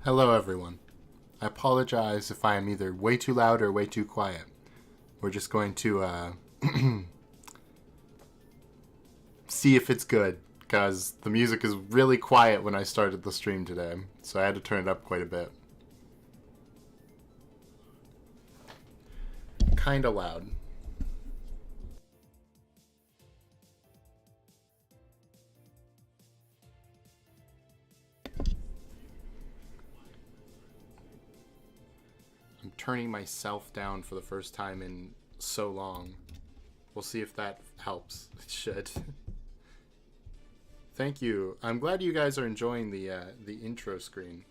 Hello, everyone. I apologize if I am either way too loud or way too quiet. We're just going to see if it's good, because the music is really quiet when I started the stream today, so I had to turn it up quite a bit. Kinda loud. I'm turning myself down for the first time in so long. We'll see if that helps. It should. Thank you. I'm glad you guys are enjoying the intro screen.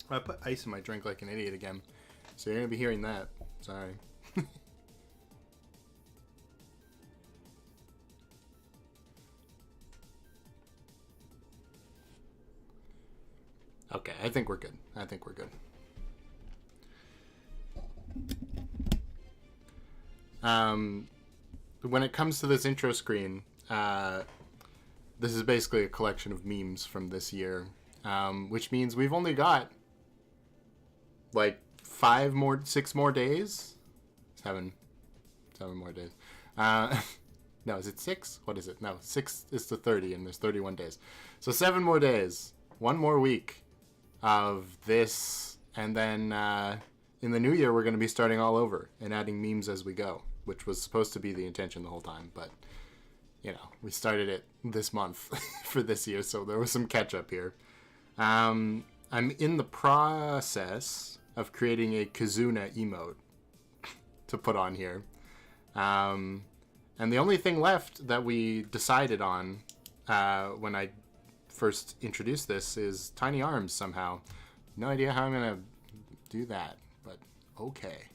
I put ice in my drink like an idiot again, so you're gonna be hearing that. Sorry. Okay, I think we're good. When it comes to this intro screen, this is basically a collection of memes from this year, which means we've only got like 6 more days, 7 more days. No, is it 6? What is it? No, 6 is to 30, and there's 31 days. So 7 more days, 1 more week of this, and then in the new year we're going to be starting all over and adding memes as we go, which was supposed to be the intention the whole time, but you know, we started it this month for this year, so there was some catch up here. I'm in the process of creating a Kazuna emote to put on here, and the only thing left that we decided on when I first introduced this is tiny arms somehow. No idea how I'm gonna do that, but okay.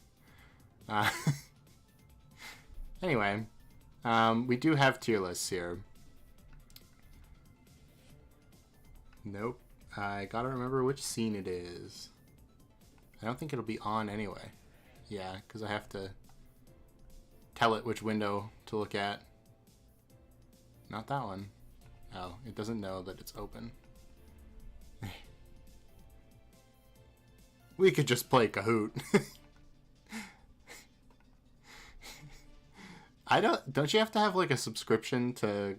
Anyway, we do have tier lists here. Nope. I gotta remember which scene it is. I don't think it'll be on anyway. Yeah, because I have to tell it which window to look at. Not that one. Oh, it doesn't know that it's open. We could just play Kahoot. Don't you have to have like a subscription to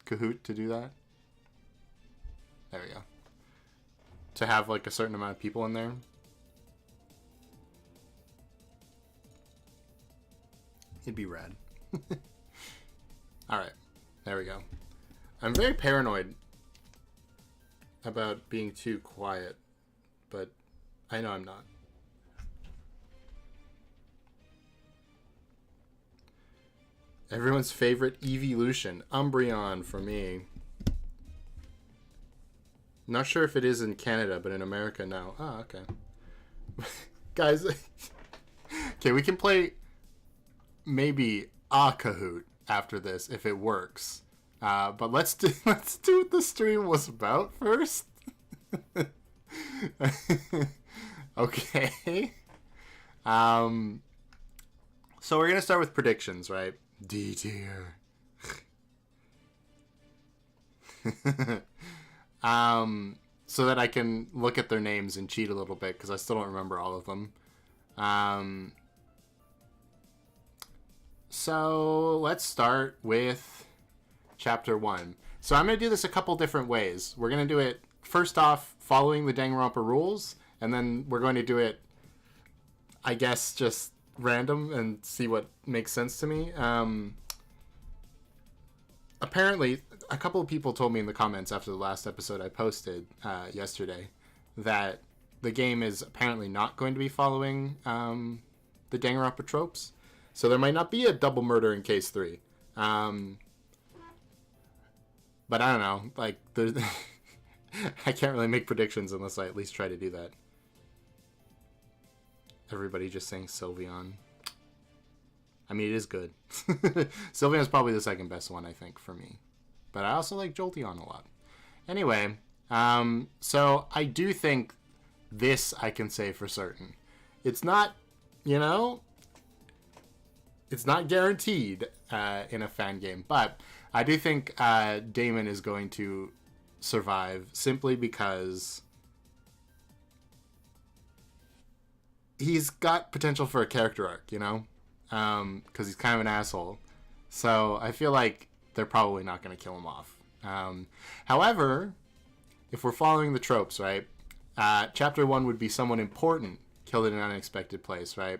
Kahoot to do that? There we go. To have like a certain amount of people in there. It'd be rad. Alright, there we go. I'm very paranoid about being too quiet, but I know I'm not. Everyone's favorite evolution, Umbreon for me. Not sure if it is in Canada, but in America now. Oh, okay. Guys, okay, we can play maybe a Kahoot after this if it works. But let's do what the stream was about first. Okay. So we're gonna start with predictions, right? D tier. So that I can look at their names and cheat a little bit because I still don't remember all of them. So let's start with Chapter 1. So I'm going to do this a couple different ways. We're going to do it, first off, following the Danganronpa rules, and then we're going to do it, I guess, just random and see what makes sense to me. Apparently, a couple of people told me in the comments after the last episode I posted yesterday that the game is apparently not going to be following the Danganronpa tropes. So there might not be a double murder in case 3. But I don't know. Like, I can't really make predictions unless I at least try to do that. Everybody just saying Sylveon. I mean, it is good. Sylveon's probably the second best one, I think, for me. But I also like Jolteon a lot. Anyway, so I do think this I can say for certain. It's not, it's not guaranteed in a fan game, but I do think Damon is going to survive simply because he's got potential for a character arc, you know? Because he's kind of an asshole. So I feel like they're probably not going to kill him off. However, if we're following the tropes, right? Chapter 1 would be someone important killed in an unexpected place, right?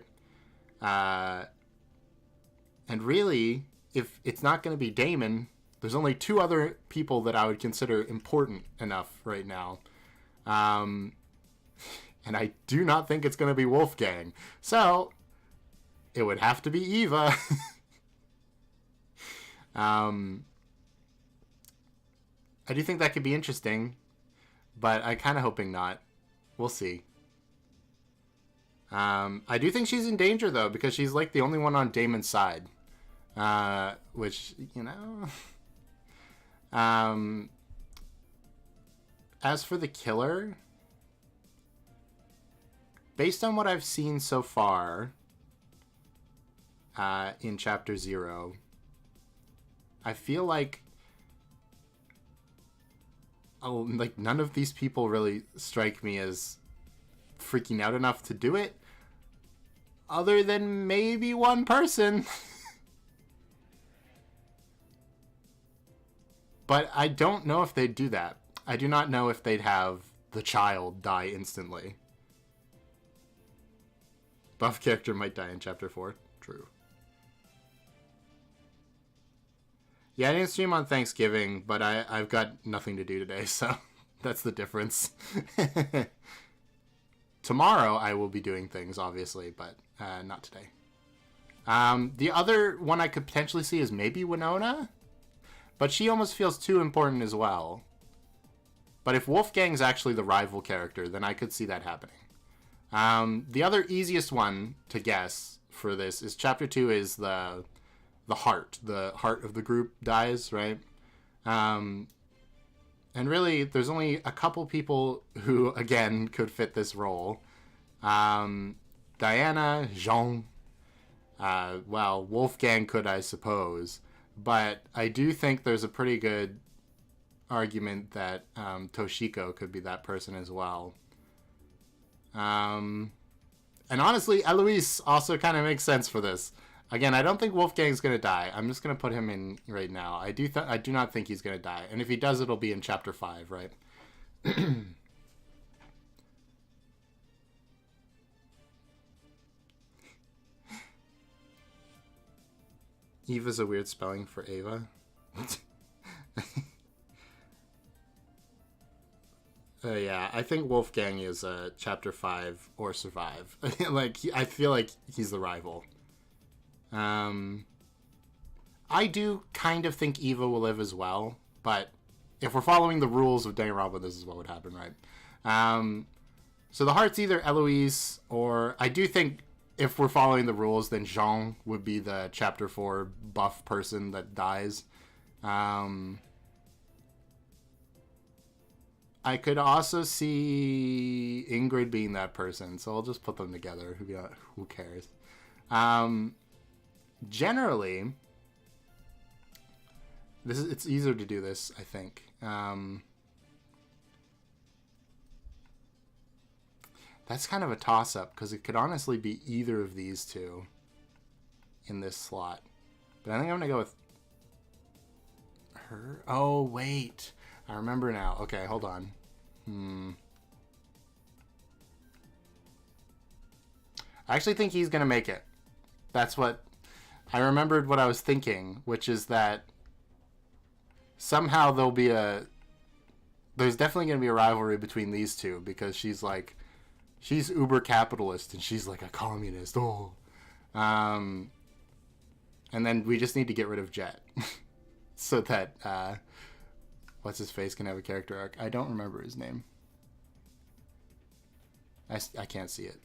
And really, if it's not going to be Damon, there's only 2 other people that I would consider important enough right now. And I do not think it's going to be Wolfgang. So, it would have to be Eva. I do think that could be interesting, but I'm kind of hoping not. We'll see. I do think she's in danger, though, because she's like the only one on Damon's side. Which, you know... As for the killer, based on what I've seen so far in Chapter 0, I feel like none of these people really strike me as freaking out enough to do it, other than maybe one person. But I don't know if they'd do that. I do not know if they'd have the child die instantly. Buff character might die in Chapter 4. True. Yeah, I didn't stream on Thanksgiving, but I've got nothing to do today, so that's the difference. Tomorrow I will be doing things, obviously, but not today. The other one I could potentially see is maybe Winona, but she almost feels too important as well. But if Wolfgang's actually the rival character, then I could see that happening. The other easiest one to guess for this is Chapter 2 is the heart. The heart of the group dies, right? And really, there's only a couple people who, again, could fit this role. Diana, Jean, well, Wolfgang could, I suppose. But I do think there's a pretty good argument that Toshiko could be that person as well. And honestly, Eloise also kind of makes sense for this. Again, I don't think Wolfgang's going to die. I'm just going to put him in right now. I do not think he's going to die. And if he does, it'll be in Chapter 5, right? Eva's a weird spelling for Ava. Yeah, I think Wolfgang is Chapter 5 or Survive. I feel like he's the rival. I do kind of think Eva will live as well, but if we're following the rules of Danganronpa, this is what would happen, right? So the heart's either Eloise, or I do think if we're following the rules, then Jean would be the Chapter 4 buff person that dies. I could also see Ingrid being that person, so I'll just put them together. Who cares? Generally, it's easier to do this, I think. That's kind of a toss-up, because it could honestly be either of these two in this slot. But I think I'm going to go with her. Oh, wait. I remember now. Okay, hold on. I actually think he's going to make it. That's what... I remembered what I was thinking, which is that somehow there's definitely going to be a rivalry between these two, because she's uber capitalist and she's like a communist. And then we just need to get rid of Jet so that what's his face can have a character arc. I don't remember his name. I can't see it.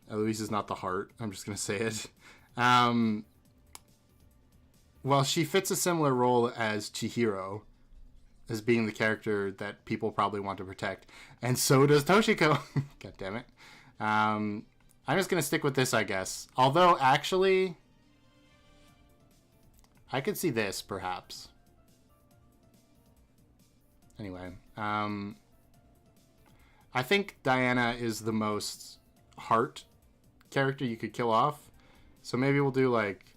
Eloise is not the heart. I'm just going to say it. Well, she fits a similar role as Chihiro, as being the character that people probably want to protect. And so does Toshiko. God damn it. I'm just going to stick with this, I guess. Although, actually, I could see this, perhaps. Anyway, I think Diana is the most heart character you could kill off. So maybe we'll do like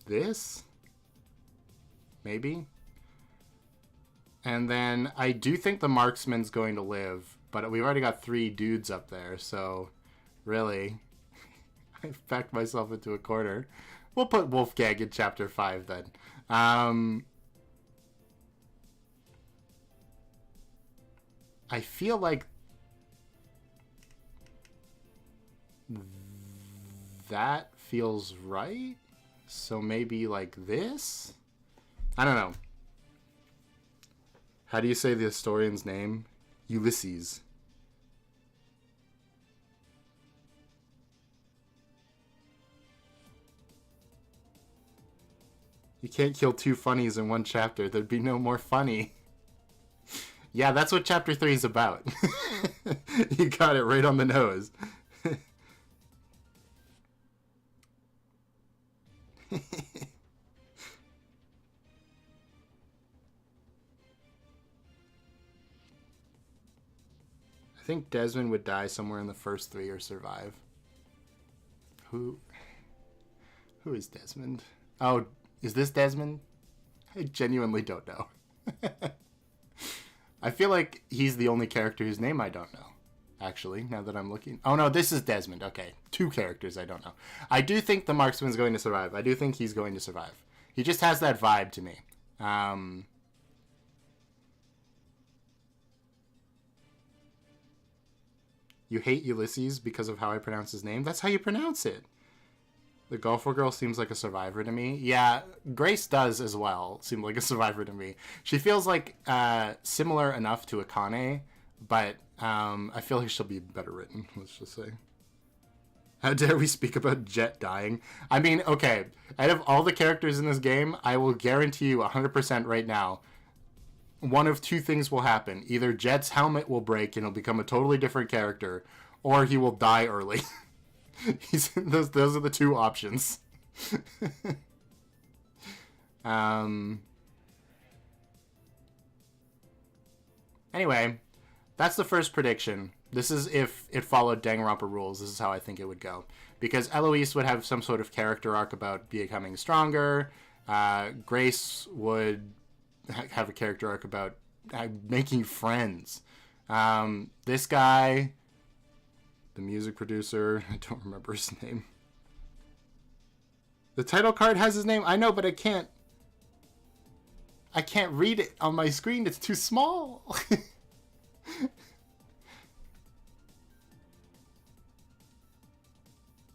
this. Maybe. And then I do think the marksman's going to live, but we've already got 3 dudes up there, so really, I've backed myself into a corner. We'll put Wolfgang in chapter 5 then. I feel like that feels right. So maybe like this? I don't know. How do you say the historian's name? Ulysses. You can't kill 2 funnies in one chapter. There'd be no more funny. Yeah, that's what chapter 3 is about. You got it right on the nose. I think Desmond would die somewhere in the first 3 or survive. Who is Desmond? Oh, is this Desmond? I genuinely don't know. I feel like he's the only character whose name I don't know. Actually, now that I'm looking. Oh no, this is Desmond. Okay, 2 characters I don't know. I do think the marksman's going to survive. I do think he's going to survive. He just has that vibe to me. You hate Ulysses because of how I pronounce his name? That's how you pronounce it. The golfer girl seems like a survivor to me. Yeah, Grace does as well seem like a survivor to me. She feels like similar enough to Akane, but I feel like she'll be better written, let's just say. How dare we speak about Jet dying? I mean, okay, out of all the characters in this game, I will guarantee you 100% right now, one of 2 things will happen. Either Jet's helmet will break and he'll become a totally different character, or he will die early. Those are the 2 options. Anyway, that's the first prediction. This is if it followed Danganronpa rules. This is how I think it would go. Because Eloise would have some sort of character arc about becoming stronger. Grace would have a character arc about making friends. This guy, the music producer, I don't remember his name. The title card has his name. I know, but I can't read it on my screen. It's too small.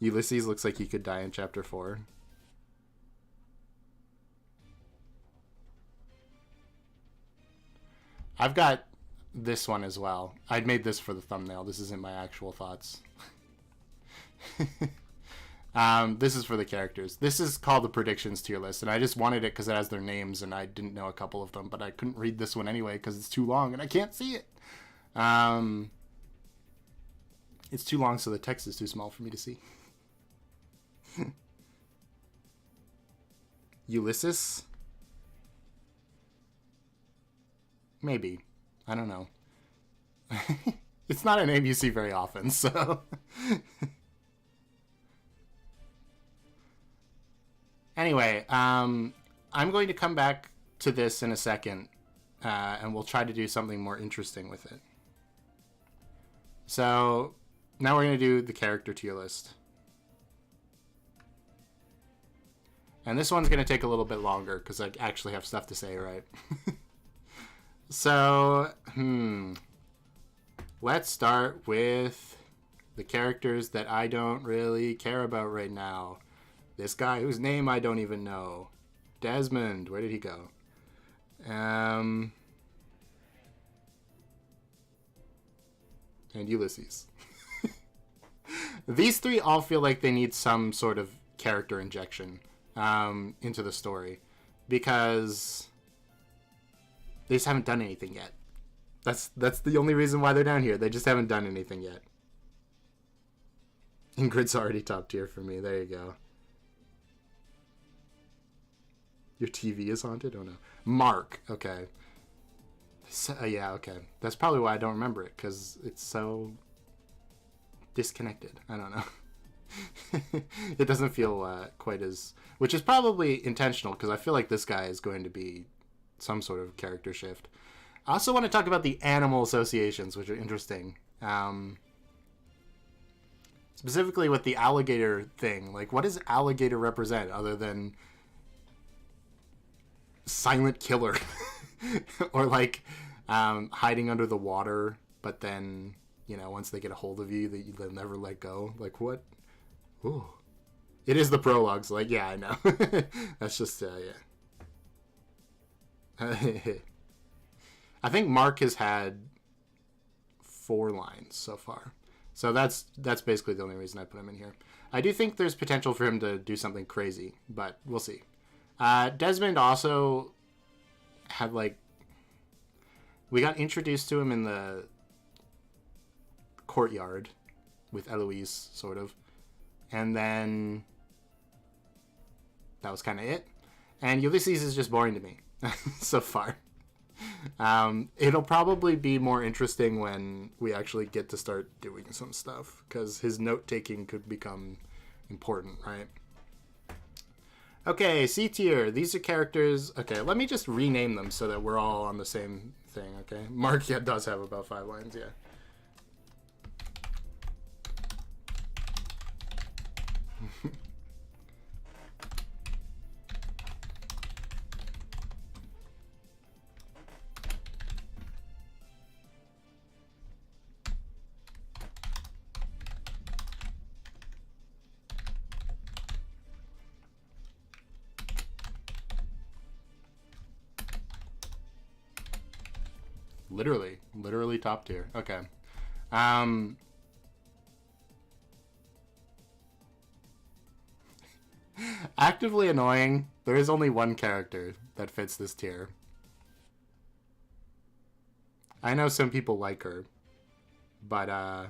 Ulysses looks like he could die in chapter 4. I've got this one as well. I'd made this for the thumbnail. This isn't my actual thoughts. This is for the characters. This is called the predictions tier list, and I just wanted it because it has their names, and I didn't know a couple of them, but I couldn't read this one anyway because it's too long, and I can't see it. It's too long, so the text is too small for me to see. Ulysses? Maybe. I don't know. It's not a name you see very often, so... Anyway, I'm going to come back to this in a second, and we'll try to do something more interesting with it. So, now we're going to do the character tier list. And this one's going to take a little bit longer, because I actually have stuff to say, right? So, let's start with the characters that I don't really care about right now. This guy whose name I don't even know. Desmond, where did he go? And Ulysses. These 3 all feel like they need some sort of character injection into the story, because they just haven't done anything yet. That's the only reason why they're down here. They just haven't done anything yet. Ingrid's already top tier for me. There you go. Your TV is haunted? Oh no. Mark. Okay. So, yeah, okay. That's probably why I don't remember it, because it's so disconnected. I don't know. It doesn't feel quite as... Which is probably intentional, because I feel like this guy is going to be some sort of character shift. I also want to talk about the animal associations, which are interesting. Specifically with the alligator thing. Like, what does alligator represent other than silent killer? Or like hiding under the water, but then, you know, once they get a hold of you, they'll never let go. Like, what? Ooh. It is the prologues. Like, yeah, I know. That's just, yeah. I think Mark has had 4 lines so far. So that's basically the only reason I put him in here. I do think there's potential for him to do something crazy, but we'll see. Desmond also had, like... We got introduced to him in the courtyard with Eloise, sort of. And then... that was kind of it. And Ulysses is just boring to me so far. It'll probably be more interesting when we actually get to start doing some stuff, because his note-taking could become important, right? Okay, C tier. These are characters... Okay, let me just rename them so that we're all on the same thing, okay? Mark, yeah, does have about 5 lines, yeah. Literally top tier. Okay. Actively annoying. There is only one character that fits this tier. I know some people like her, but I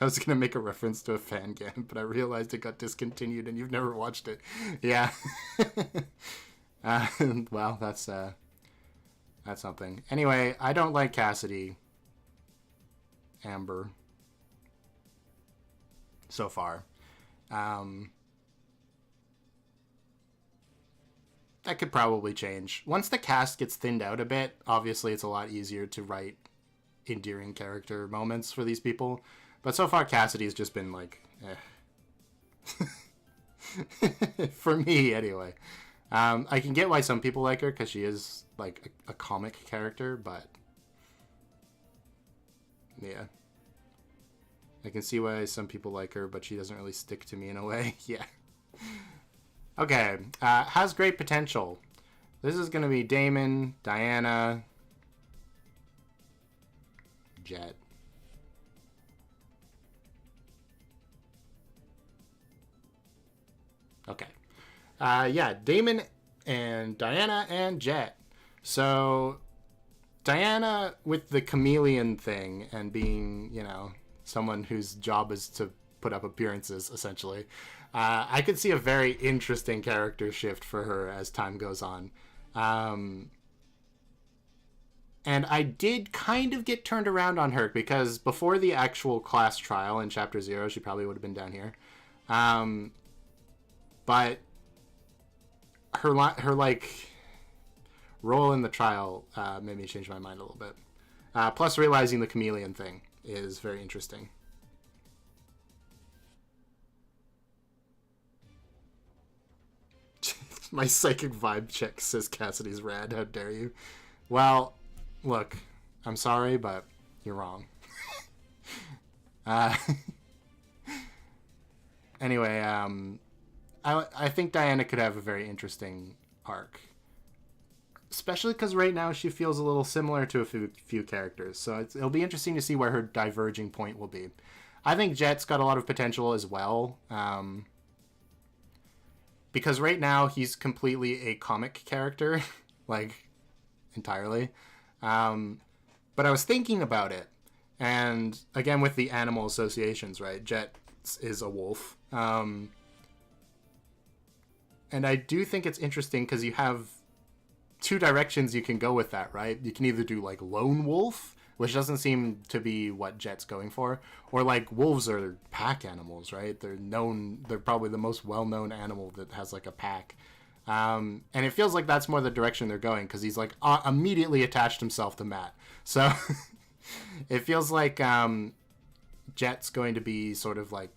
was going to make a reference to a fan game, but I realized it got discontinued and you've never watched it. Yeah. Well, that's something. Anyway, I don't like Cassidy. Amber. So far. That could probably change. Once the cast gets thinned out a bit, obviously it's a lot easier to write endearing character moments for these people. But so far, Cassidy's just been like, for me, anyway. I can get why some people like her, because she is, like, a comic character, but... yeah. I can see why some people like her, but she doesn't really stick to me in a way. Yeah. Okay. Has great potential. This is going to be Damon, Diana, Jet. Okay. Yeah, Damon and Diana and Jet. So, Diana with the chameleon thing and being, you know, someone whose job is to put up appearances, essentially. I could see a very interesting character shift for her as time goes on. And I did kind of get turned around on her, because before the actual class trial in Chapter 0, she probably would have been down here. But her like role in the trial made me change my mind a little bit. Plus, realizing the chameleon thing is very interesting. My psychic vibe check says Cassidy's rad. How dare you? Well, look, I'm sorry, but you're wrong. Anyway, I think Diana could have a very interesting arc. Especially because right now she feels a little similar to a few characters. So it'll be interesting to see where her diverging point will be. I think Jet's got a lot of potential as well. Because right now he's completely a comic character. Like, entirely. But But I was thinking about it, and again with the animal associations, right? Jet is a wolf. And I do think it's interesting because you have two directions you can go with that, right? You can either do like lone wolf, which doesn't seem to be what Jet's going for, or like wolves are pack animals, right? They're probably the most well-known animal that has like a pack. And it feels like that's more the direction they're going because he's like immediately attached himself to Matt. So it feels like Jet's going to be sort of like,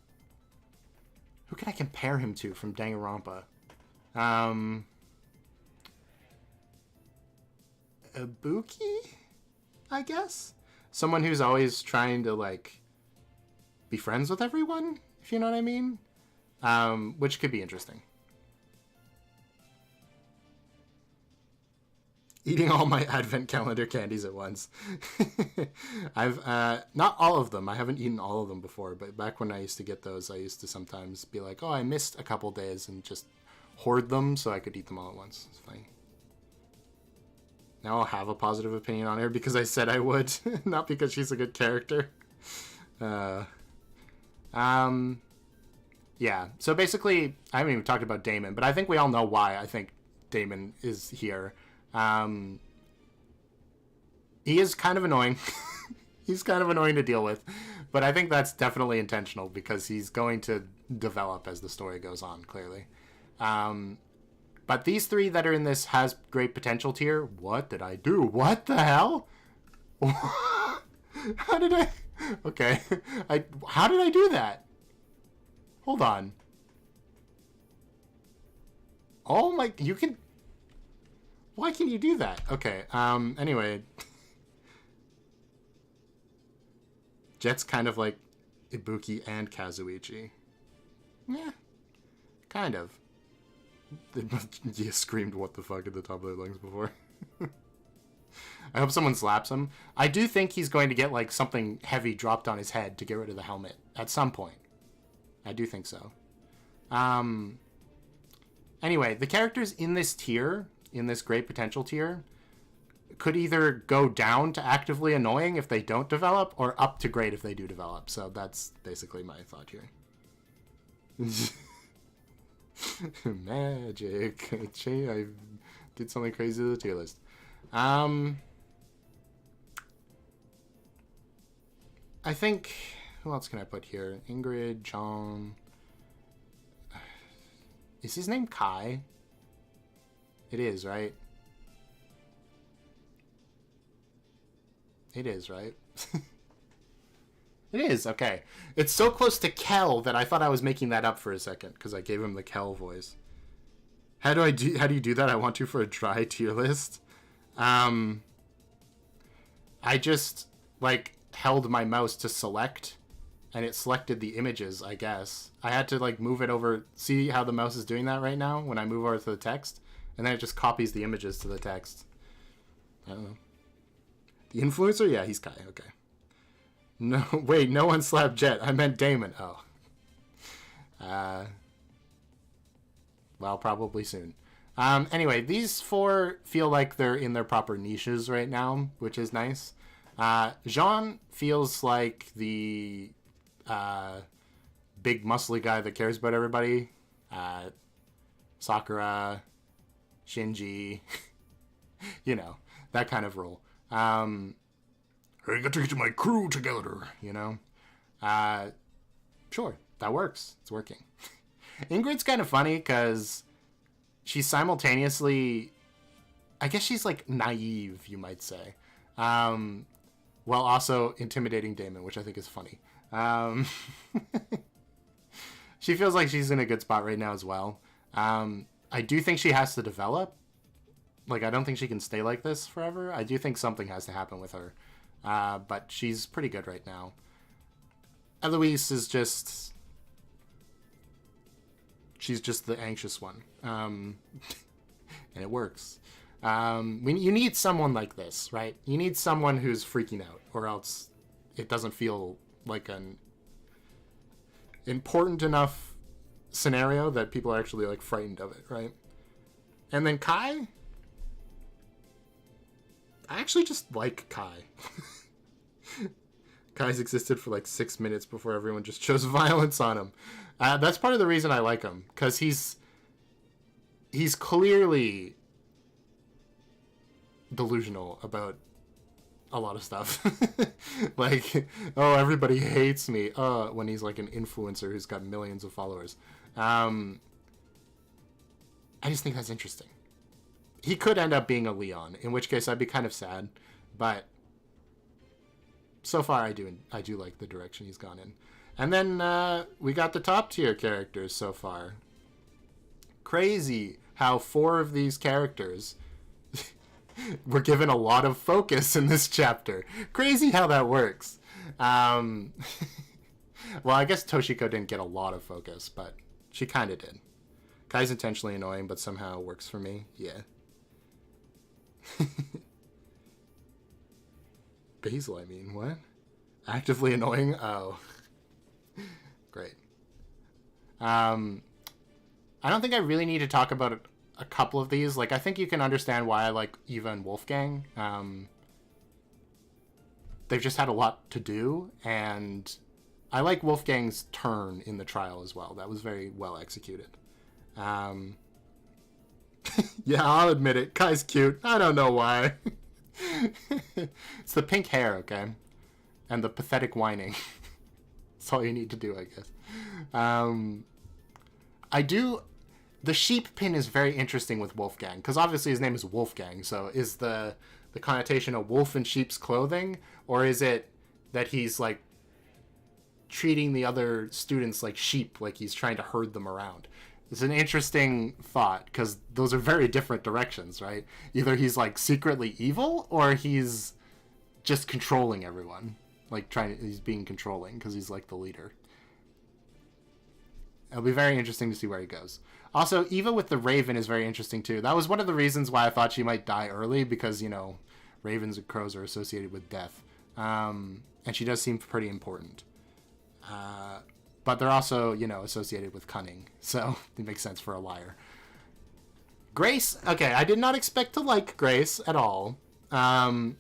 who can I compare him to from Danganronpa? Ibuki, I guess? Someone who's always trying to, like, be friends with everyone, if you know what I mean? Which could be interesting. Eating all my advent calendar candies at once. I've, not all of them. I haven't eaten all of them before, but back when I used to get those, I used to sometimes be like, oh, I missed a couple days and just hoard them so I could eat them all at once. It's fine. Now I'll have a positive opinion on her because I said I would, not because she's a good character. Yeah. So basically, I haven't even talked about Damon, but I think we all know why I think Damon is here. He is kind of annoying. He's kind of annoying to deal with, but I think that's definitely intentional because he's going to develop as the story goes on, clearly. But these three that are in this has great potential tier. What did I do? What the hell? How did I... Okay. How did I do that? Hold on. Oh my... You can... Why can you do that? Okay. Anyway. Jet's kind of like Ibuki and Kazuichi. Yeah. Kind of. You screamed what the fuck at the top of their lungs before. I hope someone slaps him. I do think he's going to get like something heavy dropped on his head to get rid of the helmet at some point. I do think so. Anyway, the characters in this tier, in this great potential tier, could either go down to actively annoying if they don't develop, or up to great if they do develop. So that's basically my thought here. Magic. I did something crazy to the tier list. I think... Who else can I put here? Ingrid, John... Is his name Kai? It is, right? It is, right? It is, okay. It's so close to Kel that I thought I was making that up for a second because I gave him the Kel voice. How do you do that? I want to for a dry tier list. I just like held my mouse to select and it selected the images, I guess. I had to like move it over. See how the mouse is doing that right now when I move over to the text? And then it just copies the images to the text. I don't know. The influencer? Yeah, he's Kai. Okay. No, wait, no one slapped Jet. I meant Damon. Oh. Well, probably soon. Anyway, these four feel like they're in their proper niches right now, which is nice. Jean feels like the big muscly guy that cares about everybody. Sakura, Shinji, you know, that kind of role. I got to get my crew together, you know? Sure, that works. It's working. Ingrid's kind of funny because she's simultaneously... I guess she's, like, naive, you might say. While also intimidating Damon, which I think is funny. She feels like she's in a good spot right now as well. I do think she has to develop. Like, I don't think she can stay like this forever. I do think something has to happen with her. But she's pretty good right now. Eloise is just... She's just the anxious one. And it works. You need someone like this, right? You need someone who's freaking out, or else it doesn't feel like an important enough scenario that people are actually, like, frightened of it, right? And then Kai... I actually just like Kai. Kai's existed for like 6 minutes before everyone just chose violence on him. That's part of the reason I like him, because he's clearly delusional about a lot of stuff. Like, oh, everybody hates me. When he's like an influencer who's got millions of followers. I just think that's interesting. He could end up being a Leon, in which case I'd be kind of sad, but so far I do like the direction he's gone in. And then we got the top tier characters so far. Crazy how 4 of these characters were given a lot of focus in this chapter. Crazy how that works. Well, I guess Toshiko didn't get a lot of focus, but she kind of did. Kai's intentionally annoying, but somehow works for me. Yeah. Basil, I mean, what? Actively annoying? Oh. Great. I don't think I really need to talk about a couple of these. Like, I think you can understand why I like Eva and Wolfgang. They've just had a lot to do, and I like Wolfgang's turn in the trial as well. That was very well executed. Yeah, I'll admit it. Kai's cute. I don't know why. It's the pink hair, okay? And the pathetic whining. That's all you need to do, I guess. The sheep pin is very interesting with Wolfgang, because obviously his name is Wolfgang, so is the connotation a wolf in sheep's clothing, or is it that he's, like, treating the other students like sheep, like he's trying to herd them around? It's an interesting thought, because those are very different directions, right? Either he's, like, secretly evil, or he's just controlling everyone. Like, he's being controlling, because he's, like, the leader. It'll be very interesting to see where he goes. Also, Eva with the raven is very interesting, too. That was one of the reasons why I thought she might die early, because, you know, ravens and crows are associated with death. And she does seem pretty important. But they're also, you know, associated with cunning. So it makes sense for a liar. Grace, okay, I did not expect to like Grace at all. But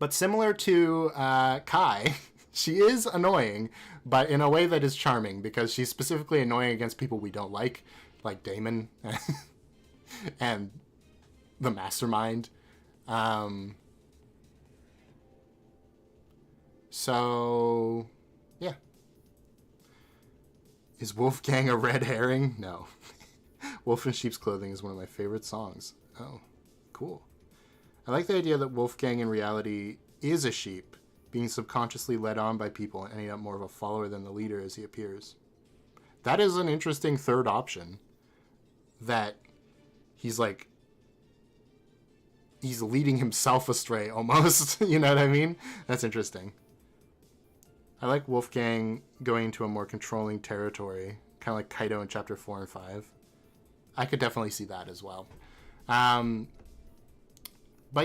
similar to Kai, she is annoying, but in a way that is charming, because she's specifically annoying against people we don't like Damon and the Mastermind. So, yeah. Is Wolfgang a red herring? No. Wolf in Sheep's Clothing is one of my favorite songs. Oh, cool. I like the idea that Wolfgang in reality is a sheep, being subconsciously led on by people and ending up more of a follower than the leader as he appears. That is an interesting third option. That he's like, he's leading himself astray almost. You know what I mean? That's interesting. I like Wolfgang going into a more controlling territory, kind of like Kaido in chapter 4 and 5. I could definitely see that as well. But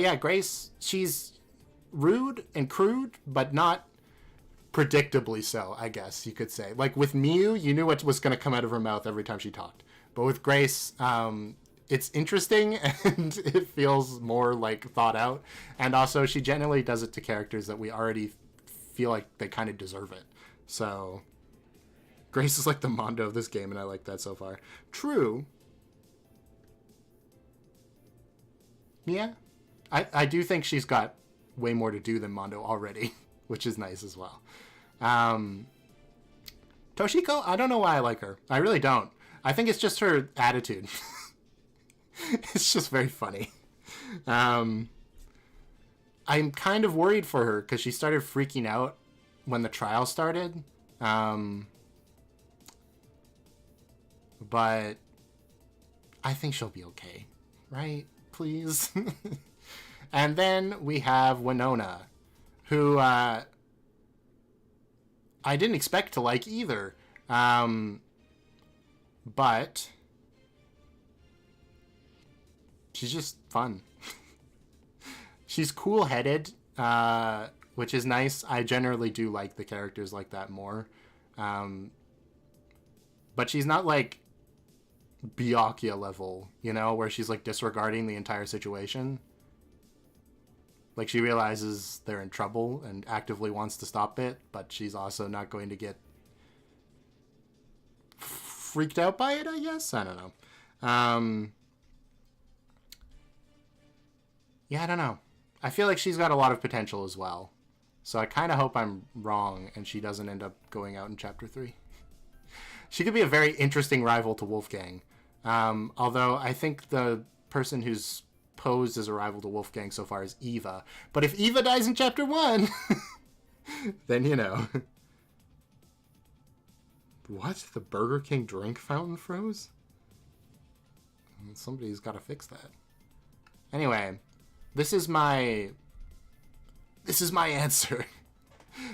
yeah, Grace, she's rude and crude, but not predictably so, I guess you could say. Like with Miu, you knew what was going to come out of her mouth every time she talked. But with Grace, it's interesting and it feels more like thought out. And also, she generally does it to characters that we already feel like they kind of deserve it. So Grace is like the Mondo of this game, and I like that so far. True. Yeah. I do think she's got way more to do than Mondo already, which is nice as well. Toshiko, I don't know why I like her. I really don't. I think it's just her attitude. It's just very funny. I'm kind of worried for her because she started freaking out when the trial started. But I think she'll be okay, right? Please. And then we have Winona, who I didn't expect to like either. But she's just fun. She's cool-headed, which is nice. I generally do like the characters like that more. But she's not like Byakuya level, you know, where she's like disregarding the entire situation. Like, she realizes they're in trouble and actively wants to stop it, but she's also not going to get freaked out by it, I guess? I don't know. Yeah, I don't know. I feel like she's got a lot of potential as well. So I kind of hope I'm wrong and she doesn't end up going out in Chapter 3. She could be a very interesting rival to Wolfgang. Although I think the person who's posed as a rival to Wolfgang so far is Eva. But if Eva dies in Chapter 1, then you know. What? The Burger King drink fountain froze? Somebody's got to fix that. Anyway, this is my answer.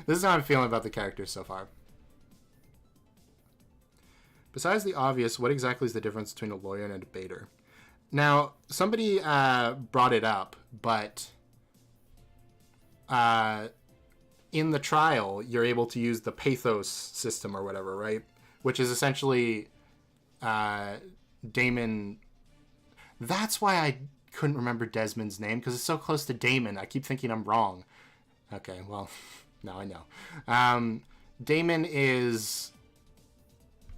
This is how I'm feeling about the characters so far. Besides the obvious, what exactly is the difference between a lawyer and a debater? Now, somebody brought it up, but in the trial, you're able to use the pathos system or whatever, right? Which is essentially Damon. That's why I couldn't remember Desmond's name, because it's so close to Damon. I keep thinking I'm wrong. Okay, well, now I know. Damon is...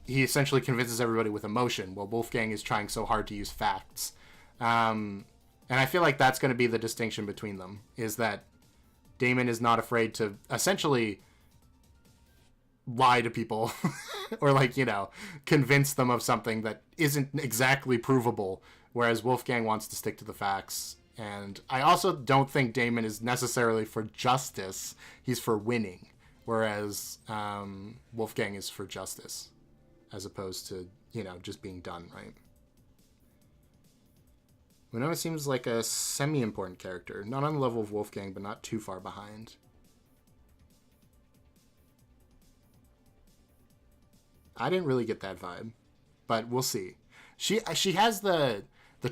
He essentially convinces everybody with emotion, while Wolfgang is trying so hard to use facts. And I feel like that's going to be the distinction between them, is that Damon is not afraid to essentially lie to people or, like, you know, convince them of something that isn't exactly provable, whereas Wolfgang wants to stick to the facts. And I also don't think Damon is necessarily for justice. He's for winning, whereas Wolfgang is for justice, as opposed to, you know, just being done, right? Winona seems like a semi-important character. Not on the level of Wolfgang, but not too far behind. I didn't really get that vibe, but we'll see. She has the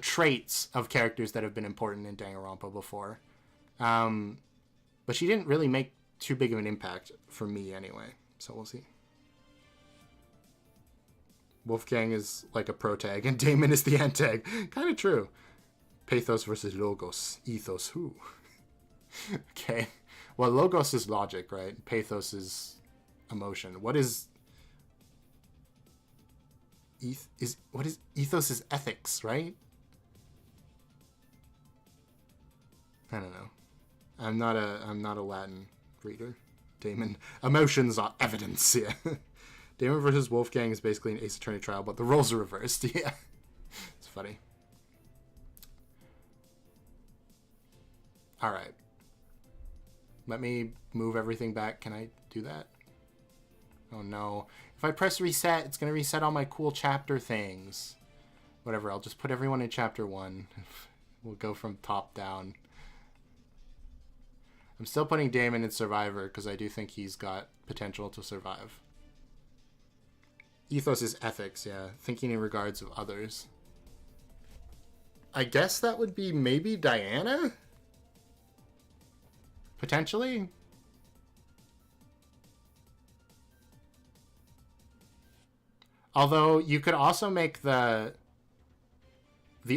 traits of characters that have been important in Danganronpa before. But she didn't really make too big of an impact for me anyway, so we'll see. Wolfgang is like a protag and Damon is the antag. Kind of true. Pathos versus logos. Ethos who? Okay. Well, logos is logic, right? Pathos is emotion. What is ethos is ethics, right? I don't know. I'm not a Latin reader. Damon. Emotions are evidence, yeah. Damon versus Wolfgang is basically an Ace Attorney trial, but the roles are reversed. Yeah. It's funny. Alright. Let me move everything back. Can I do that? Oh no. If I press reset, it's going to reset all my cool chapter things. Whatever, I'll just put everyone in chapter 1. We'll go from top down. I'm still putting Damon in Survivor because I do think he's got potential to survive. Ethos is ethics, yeah. Thinking in regards of others. I guess that would be maybe Diana? Potentially? Although you could also make the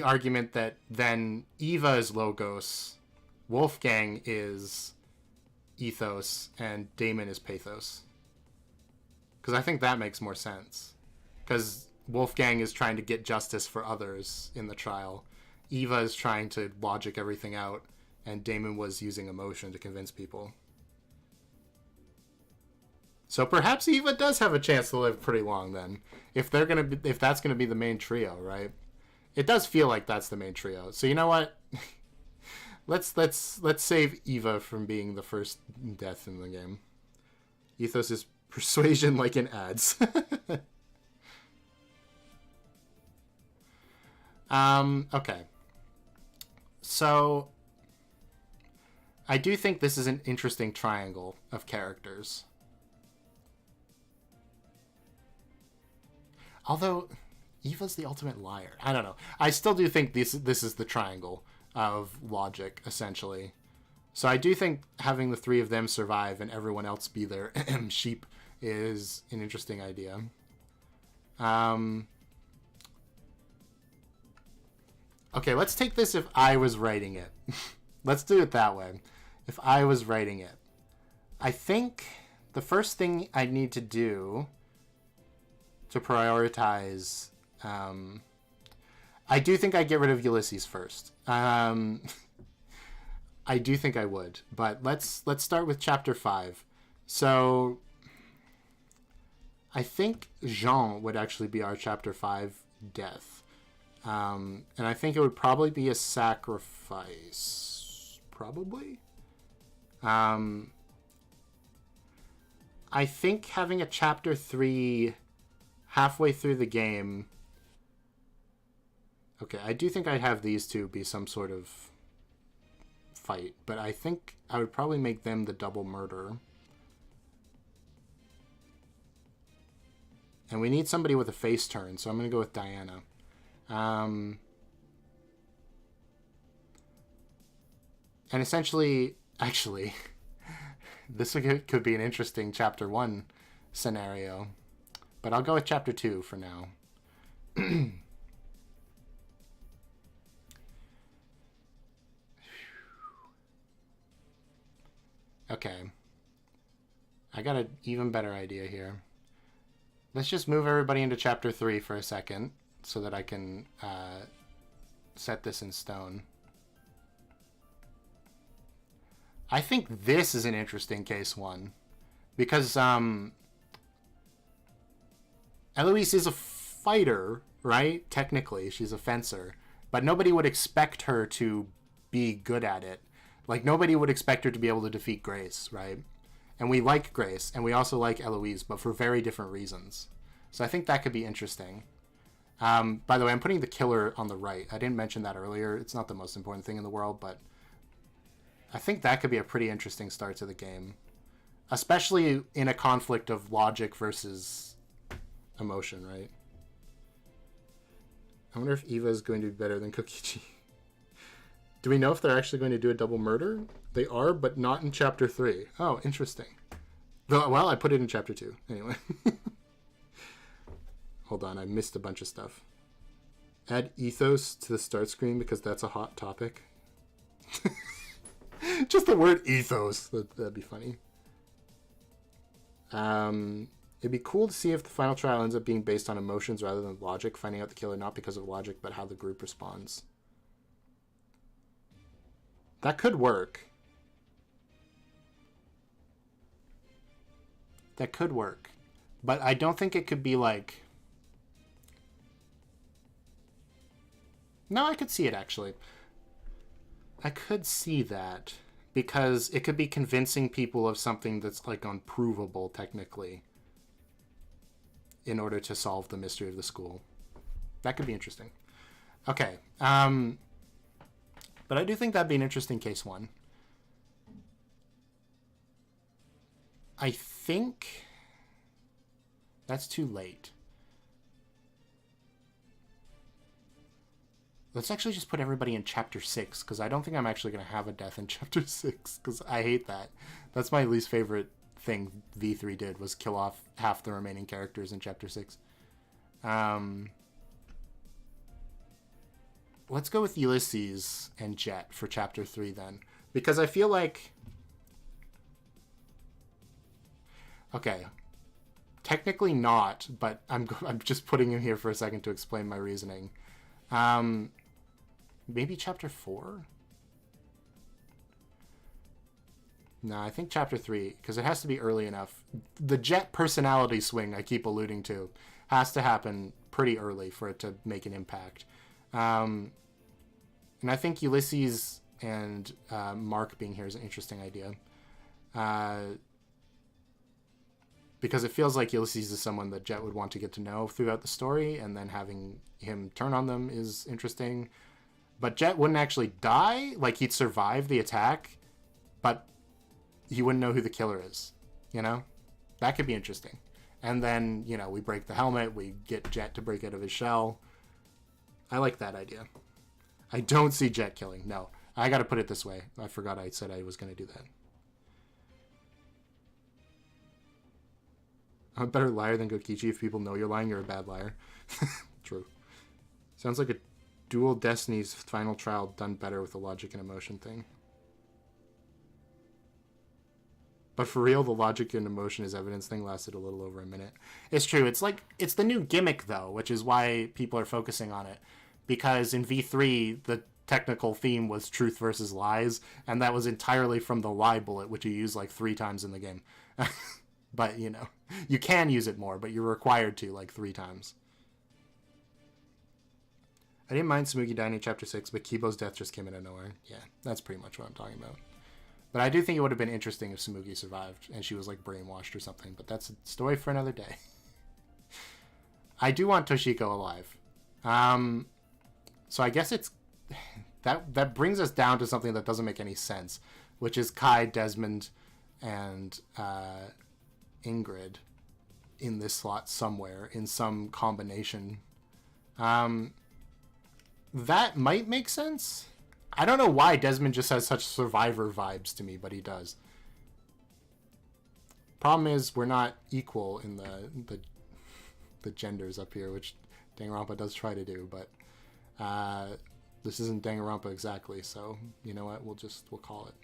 argument that then Eva is Logos, Wolfgang is Ethos, and Damon is Pathos. Because I think that makes more sense. Because Wolfgang is trying to get justice for others in the trial. Eva is trying to logic everything out, and Damon was using emotion to convince people. So perhaps Eva does have a chance to live pretty long then, if that's gonna be the main trio, right? It does feel like that's the main trio. So you know what? let's save Eva from being the first death in the game. Ethos is persuasion, like in ads. Okay. So I do think this is an interesting triangle of characters. Although Eva's the ultimate liar. I don't know. I still do think this is the triangle of logic, essentially. So I do think having the three of them survive and everyone else be their sheep is an interesting idea. Okay, let's take this if I was writing it. Let's do it that way. If I was writing it, I think the first thing I need to do to prioritize, I do think I'd get rid of Ulysses first. I do think I would, but let's start with chapter 5. So I think Jean would actually be our chapter 5 death. And I think it would probably be a sacrifice. Probably. I think having a chapter 3 halfway through the game. Okay, I do think I'd have these two be some sort of fight, but I think I would probably make them the double murder. And we need somebody with a face turn, so I'm going to go with Diana. And essentially, actually, this could be an interesting chapter 1 scenario. But I'll go with chapter 2 for now. Okay. I got an even better idea here. Let's just move everybody into chapter 3 for a second so that I can set this in stone. I think this is an interesting case 1 because Eloise is a fighter, right? Technically, she's a fencer, but nobody would expect her to be good at it. Like, nobody would expect her to be able to defeat Grace, right? And we like Grace, and we also like Eloise, but for very different reasons. So I think that could be interesting. By the way, I'm putting the killer on the right. I didn't mention that earlier. It's not the most important thing in the world, but I think that could be a pretty interesting start to the game. Especially in a conflict of logic versus emotion, right? I wonder if Eva is going to be better than Kokichi. Do we know if they're actually going to do a double murder? They are, but not in chapter 3. Oh, interesting. Well, I put it in chapter 2. Anyway. Hold on, I missed a bunch of stuff. Add ethos to the start screen because that's a hot topic. Just the word ethos. That'd be funny. It'd be cool to see if the final trial ends up being based on emotions rather than logic, finding out the killer not because of logic, but how the group responds. That could work. That could work. But I don't think it could be like... No, I could see it, actually. I could see that. Because it could be convincing people of something that's, like, unprovable, technically. In order to solve the mystery of the school. That could be interesting. Okay. But I do think that'd be an interesting case 1. I think that's too late. Let's actually just put everybody in chapter 6, because I don't think I'm actually going to have a death in chapter 6, because I hate that. That's my least favorite thing V3 did, was kill off half the remaining characters in chapter 6. Let's go with Ulysses and Jet for chapter 3 then. Because I feel like... Okay. Technically not, but I'm just putting him here for a second to explain my reasoning. Maybe chapter 4? No, I think chapter 3, because it has to be early enough. The Jet personality swing I keep alluding to has to happen pretty early for it to make an impact. And I think Ulysses and Mark being here is an interesting idea. Because it feels like Ulysses is someone that Jet would want to get to know throughout the story, and then having him turn on them is interesting. But Jet wouldn't actually die. Like, he'd survive the attack, but he wouldn't know who the killer is, you know? That could be interesting. And then, you know, we break the helmet, we get Jet to break out of his shell. I like that idea. I don't see Jet killing. No, I got to put it this way. I forgot I said I was going to do that. I'm a better liar than Gokichi. If people know you're lying, you're a bad liar. True. Sounds like a Dual Destiny's final trial done better with the logic and emotion thing. But for real, the logic and emotion as evidence thing lasted a little over a minute. It's true. It's like, it's the new gimmick, though, which is why people are focusing on it. Because in V3, the technical theme was truth versus lies, and that was entirely from the lie bullet, which you use like 3 times in the game. But, you know, you can use it more, but you're required to like 3 times. I didn't mind Smoogie dying in Chapter 6, but Kibo's death just came out of nowhere. Yeah, that's pretty much what I'm talking about. But I do think it would have been interesting if Smoogie survived and she was like brainwashed or something, but that's a story for another day. I do want Toshiko alive. So I guess it's... That brings us down to something that doesn't make any sense, which is Kai, Desmond, and Ingrid in this slot somewhere, in some combination. That might make sense. I don't know why Desmond just has such Survivor vibes to me, but he does. Problem is, we're not equal in the genders up here, which Danganronpa does try to do, but this isn't Danganronpa exactly, so you know what? We'll call it.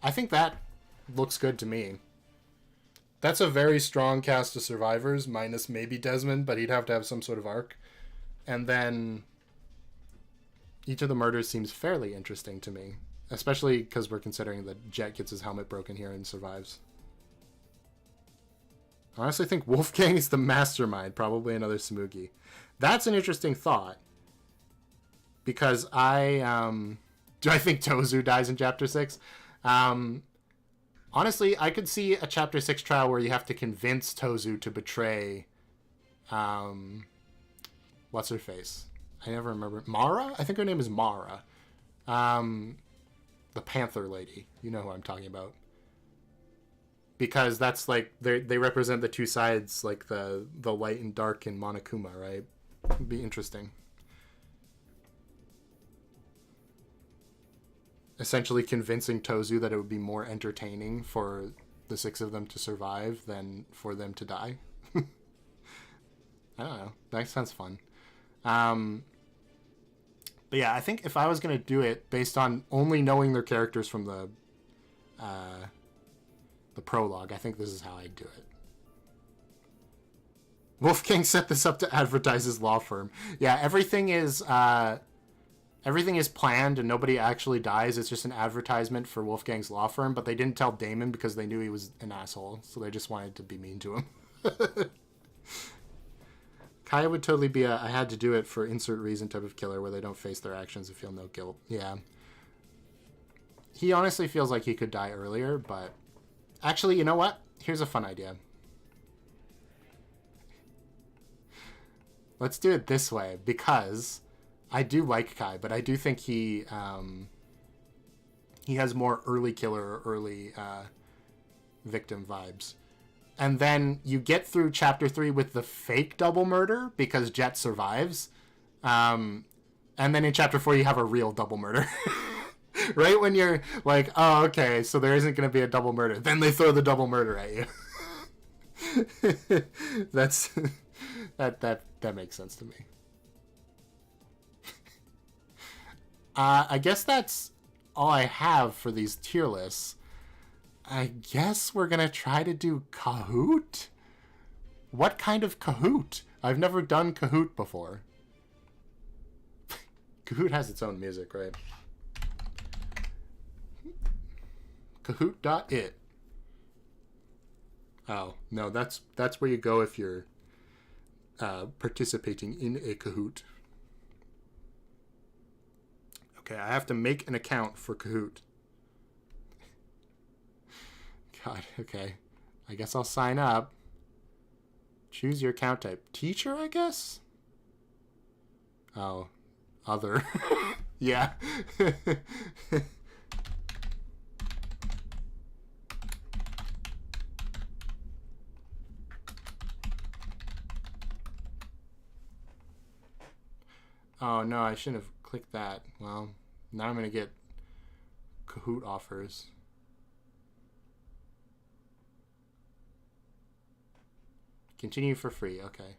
I think that looks good to me. That's a very strong cast of survivors, minus maybe Desmond, but he'd have to have some sort of arc. And then each of the murders seems fairly interesting to me, especially because we're considering that Jet gets his helmet broken here and survives. I honestly think Wolfgang is the mastermind, probably another Smoogie. That's an interesting thought, because I think Tozu dies in Chapter 6. Honestly, I could see a Chapter 6 trial where you have to convince Tozu to betray what's her face? I never remember. Mara? I think her name is Mara. The Panther lady. You know who I'm talking about. Because that's like, they represent the two sides, like the light and dark in Monokuma, right? It'd be interesting. Essentially convincing Tozu that it would be more entertaining for the 6 of them to survive than for them to die. I don't know. That sounds fun. But yeah, I think if I was going to do it based on only knowing their characters from the prologue, I think this is how I'd do it. Wolfgang set this up to advertise his law firm. Yeah, everything is planned and nobody actually dies. It's just an advertisement for Wolfgang's law firm, but they didn't tell Damon because they knew he was an asshole, so they just wanted to be mean to him. Kaya would totally be a I had to do it for insert reason type of killer where they don't face their actions and feel no guilt. Yeah. He honestly feels like he could die earlier, but... Actually, you know what? Here's a fun idea. Let's do it this way, because I do like Kai, but I do think he has more early killer or early victim vibes. And then you get through Chapter 3 with the fake double murder because Jet survives. And then in Chapter 4 you have a real double murder. Right when you're like, oh, okay, so there isn't going to be a double murder. Then they throw the double murder at you. That's... that makes sense to me. I guess that's all I have for these tier lists. I guess we're going to try to do Kahoot? What kind of Kahoot? I've never done Kahoot before. Kahoot has its own music, right? Kahoot.it. Oh, no, that's where you go if you're participating in a Kahoot. Okay, I have to make an account for Kahoot. God, okay. I guess I'll sign up. Choose your account type. Teacher, I guess? Oh, other. Yeah. Oh, no, I shouldn't have clicked that. Well, now I'm going to get Kahoot offers. Continue for free. Okay.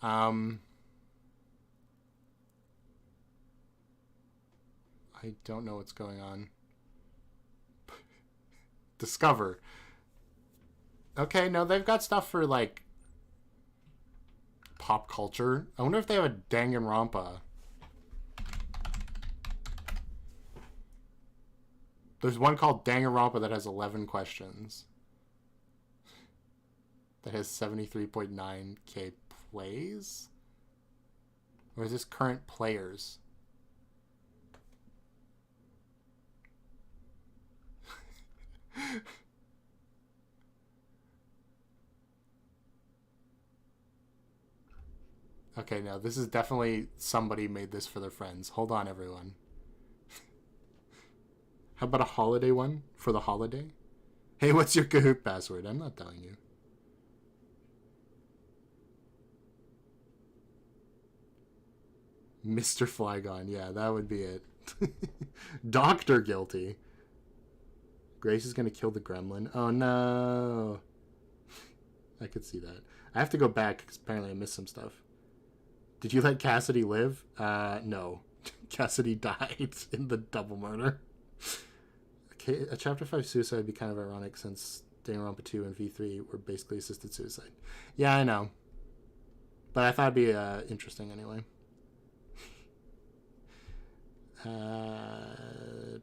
I I don't know what's going on. Discover. Okay, no, they've got stuff for, like, pop culture. I wonder if they have a Danganronpa. There's one called Danganronpa that has 11 questions. That has 73.9k plays? Or is this current players? Okay, no, this is definitely somebody made this for their friends. Hold on, everyone. How about a holiday one for the holiday? Hey, what's your Kahoot password? I'm not telling you. Mr. Flygon, yeah, that would be it. Doctor Guilty. Grace is gonna kill the gremlin. Oh no. I could see that. I have to go back because apparently I missed some stuff. Did you let Cassidy live? No. Cassidy died in the double murder. Okay, a Chapter 5 suicide would be kind of ironic since Danganronpa 2 and V3 were basically assisted suicide. Yeah, I know. But I thought it'd be interesting anyway.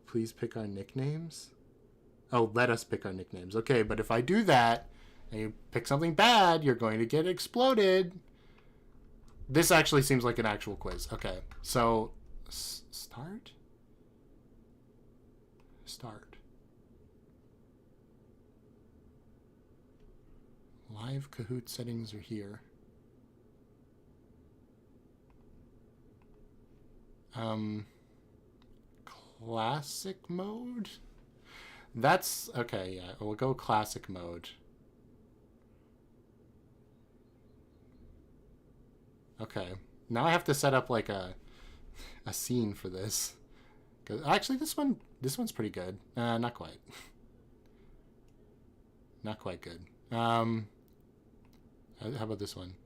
Please pick our nicknames. Oh, let us pick our nicknames. Okay, but if I do that and you pick something bad, you're going to get exploded. This actually seems like an actual quiz. Okay, so start? Start. Live Kahoot settings are here. Classic mode? That's okay, yeah. We'll go classic mode. Okay. Now I have to set up like a scene for this. 'Cause actually this one's pretty good. Not quite. Not quite good. How about this one?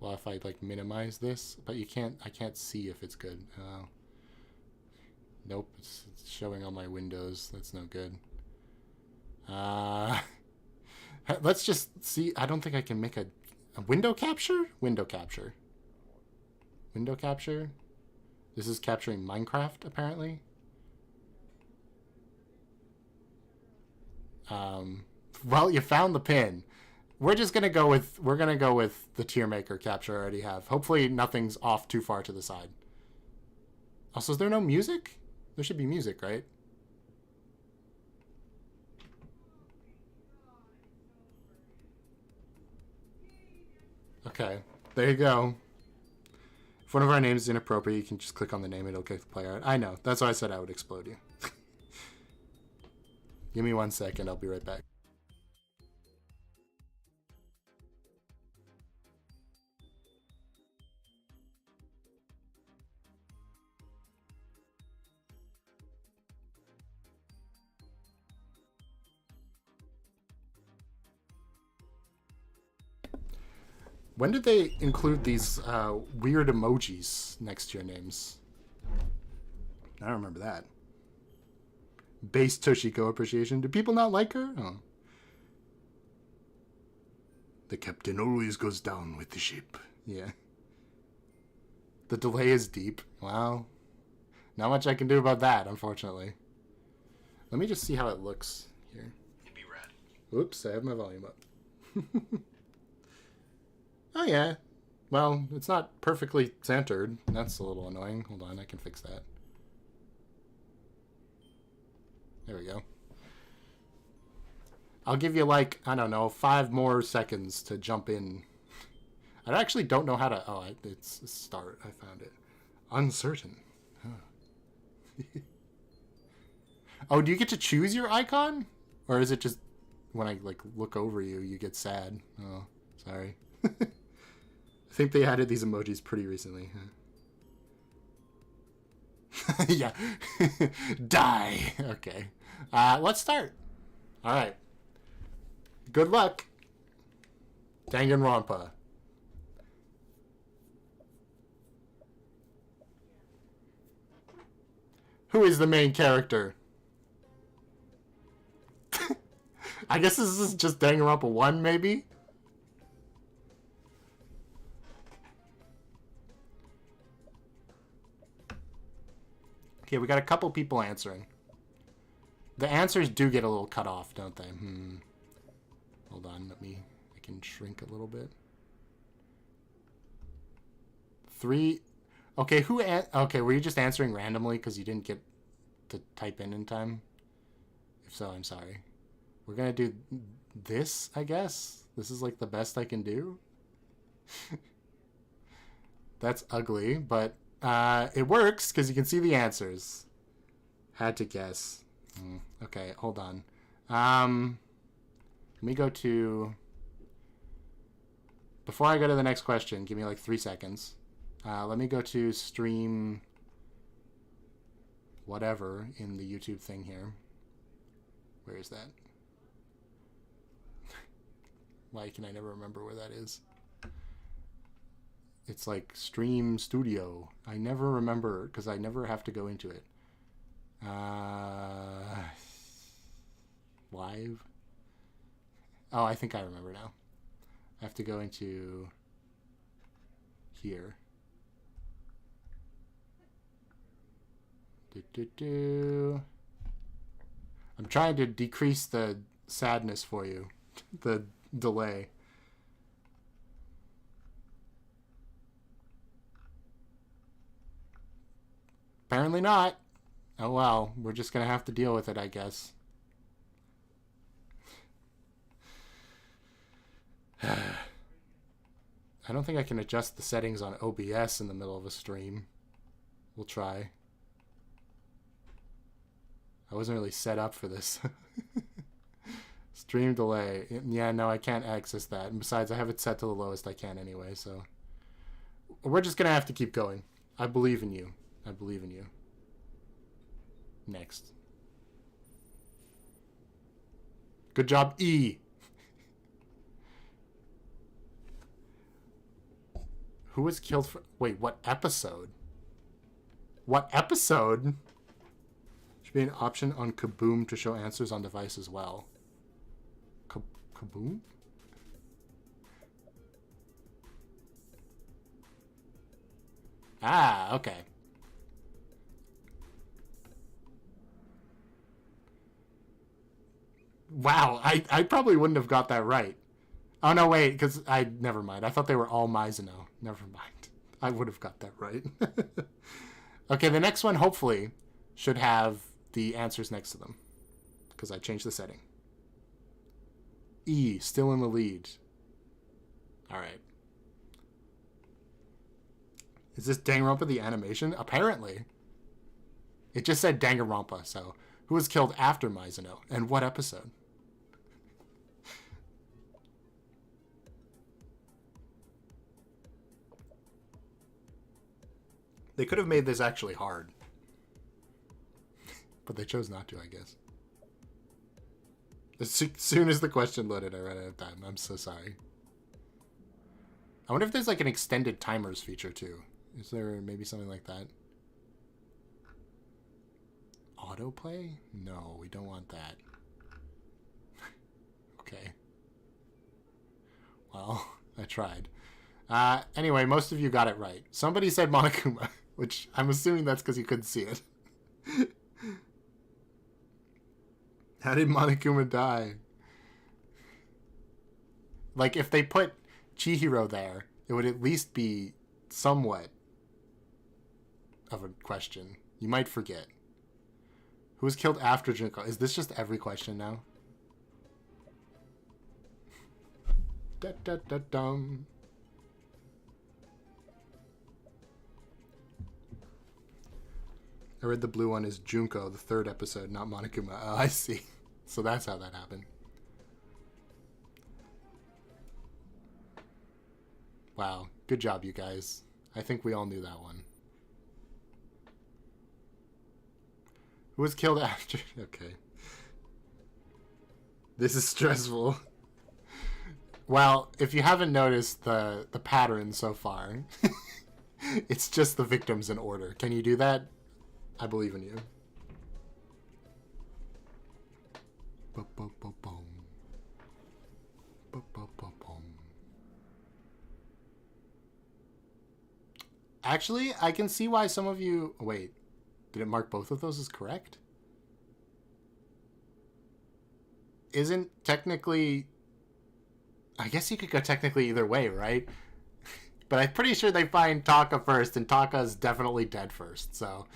Well, if I like minimize this, but I can't see if it's good. Nope, it's showing on my windows. That's no good. Let's just see. I don't think I can make a window capture? Window capture. Window capture? This is capturing Minecraft, apparently. Well, you found the pin. We're gonna go with the tier maker capture I already have. Hopefully nothing's off too far to the side. Also, is there no music? There should be music, right? Okay, there you go. If one of our names is inappropriate, you can just click on the name. It'll kick the player out. I know. That's why I said I would explode you. Give me 1 second. I'll be right back. When did they include these weird emojis next to your names? I don't remember that. Base Toshiko appreciation. Do people not like her? Oh. The captain always goes down with the ship. Yeah. The delay is deep. Wow. Not much I can do about that, unfortunately. Let me just see how it looks here. It'd be rad. Oops, I have my volume up. Oh, yeah. Well, it's not perfectly centered. That's a little annoying. Hold on, I can fix that. There we go. I'll give you, like, I don't know, 5 more seconds to jump in. I actually don't know how to... Oh, it's start. I found it. Uncertain. Huh. Oh, do you get to choose your icon? Or is it just when I, like, look over you, you get sad? Oh, sorry. I think they added these emojis pretty recently. Huh? Yeah. Die. Okay. Let's start. All right. Good luck. Danganronpa. Who is the main character? I guess this is just Danganronpa 1, maybe? Okay, we got a couple people answering. The answers do get a little cut off, don't they? Hold on, I can shrink a little bit. 3. Okay, okay, were you just answering randomly because you didn't get to type in time? If so, I'm sorry. We're gonna do this, I guess. This is like the best I can do. That's ugly, but it works because you can see the answers. Had to guess. Okay, hold on. Let me go to... Before I go to the next question, give me like 3 seconds. Let me go to stream whatever in the YouTube thing here. Where is that? Why can I never remember where that is? It's like Stream Studio. I never remember because I never have to go into it. Live? Oh, I think I remember now. I have to go into here. I'm trying to decrease the sadness for you. The delay. Apparently not. Oh well, we're just gonna have to deal with it, I guess. I don't think I can adjust the settings on OBS in the middle of a stream. We'll try. I wasn't really set up for this. Stream delay. Yeah, no, I can't access that. And besides, I have it set to the lowest I can anyway, so... We're just gonna have to keep going. I believe in you. I believe in you. Next. Good job, E! Who was killed for... Wait, what episode? What episode? Should be an option on Kaboom to show answers on device as well. Kaboom? Ah, okay. Wow, I probably wouldn't have got that right. Oh, no, wait, because never mind. I thought they were all Mizuno. Never mind. I would have got that right. Okay, the next one, hopefully, should have the answers next to them. Because I changed the setting. E, still in the lead. Alright. Is this Danganronpa the animation? Apparently. It just said Danganronpa, so... Who was killed after Mizuno? And what episode? They could have made this actually hard. But they chose not to, I guess. As soon as the question loaded, I ran out of time. I'm so sorry. I wonder if there's like an extended timers feature too. Is there maybe something like that? Autoplay? No, we don't want that. Okay. Well, I tried. Anyway, most of you got it right. Somebody said Monokuma, which I'm assuming that's because you couldn't see it. How did Monokuma die? Like, if they put Chihiro there, it would at least be somewhat of a question. You might forget. Who was killed after Junko? Is this just every question now? Da-da-da-dum. I read the blue one is Junko, the third episode, not Monokuma. Oh, I see. So that's how that happened. Wow. Good job, you guys. I think we all knew that one. Who was killed after? Okay. This is stressful. Well, if you haven't noticed the pattern so far, it's just the victims in order. Can you do that? I believe in you. Ba-ba-ba-boom. Ba-ba-ba-boom. Actually, I can see why some of you... Wait, did it mark both of those as correct? Isn't technically... I guess you could go technically either way, right? But I'm pretty sure they find Taka first, and Taka's definitely dead first, so...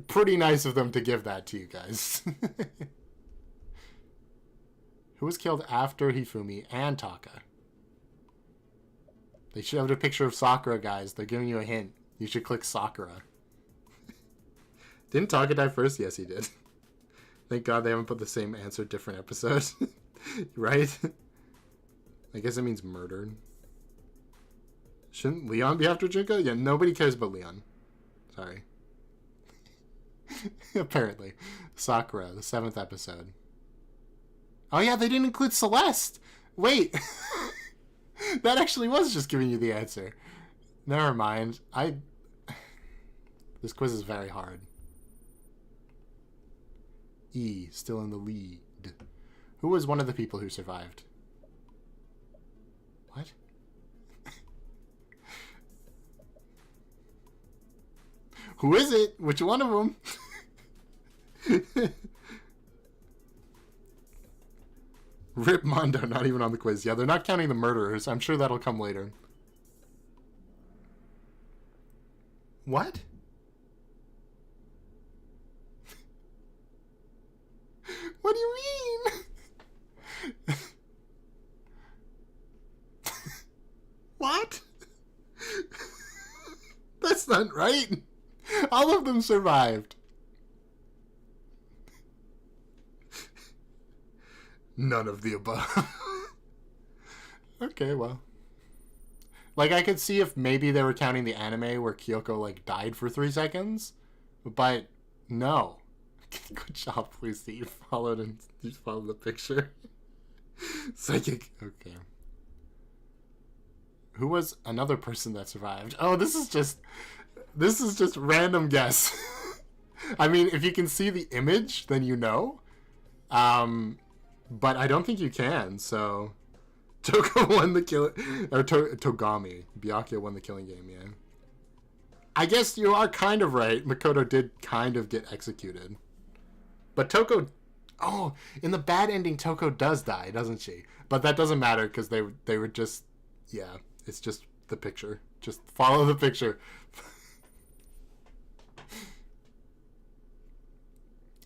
Pretty nice of them to give that to you guys. Who was killed after Hifumi and Taka? They should have a picture of Sakura, guys. They're giving you a hint. You should click Sakura. Didn't Taka die first? Yes, he did. Thank God they haven't put the same answer, different episode. Right? I guess it means murdered. Shouldn't Leon be after Jinka? Yeah, nobody cares about Leon. Sorry. Apparently. Sakura, the 7th episode. Oh yeah, they didn't include Celeste! Wait! That actually was just giving you the answer. Never mind. This quiz is very hard. E, still in the lead. Who was one of the people who survived? What? Who is it? Which one of them? Rip Mondo, not even on the quiz. Yeah, they're not counting the murderers. I'm sure that'll come later. What? What do you mean? What? That's not right. All of them survived. None of the above. Okay, well. Like, I could see if maybe they were counting the anime where Kyoko, like, died for 3 seconds. But, no. Good job, Lucy. You followed the picture. Psychic. Okay. Who was another person that survived? Oh, this is just random guess. I mean, if you can see the image, then you know. But I don't think you can, so... Toko won the kill... Or Togami. Byakuya won the killing game, yeah. I guess you are kind of right. Makoto did kind of get executed. But Toko... Oh, in the bad ending, Toko does die, doesn't she? But that doesn't matter, because they were just... Yeah, it's just the picture. Just follow the picture.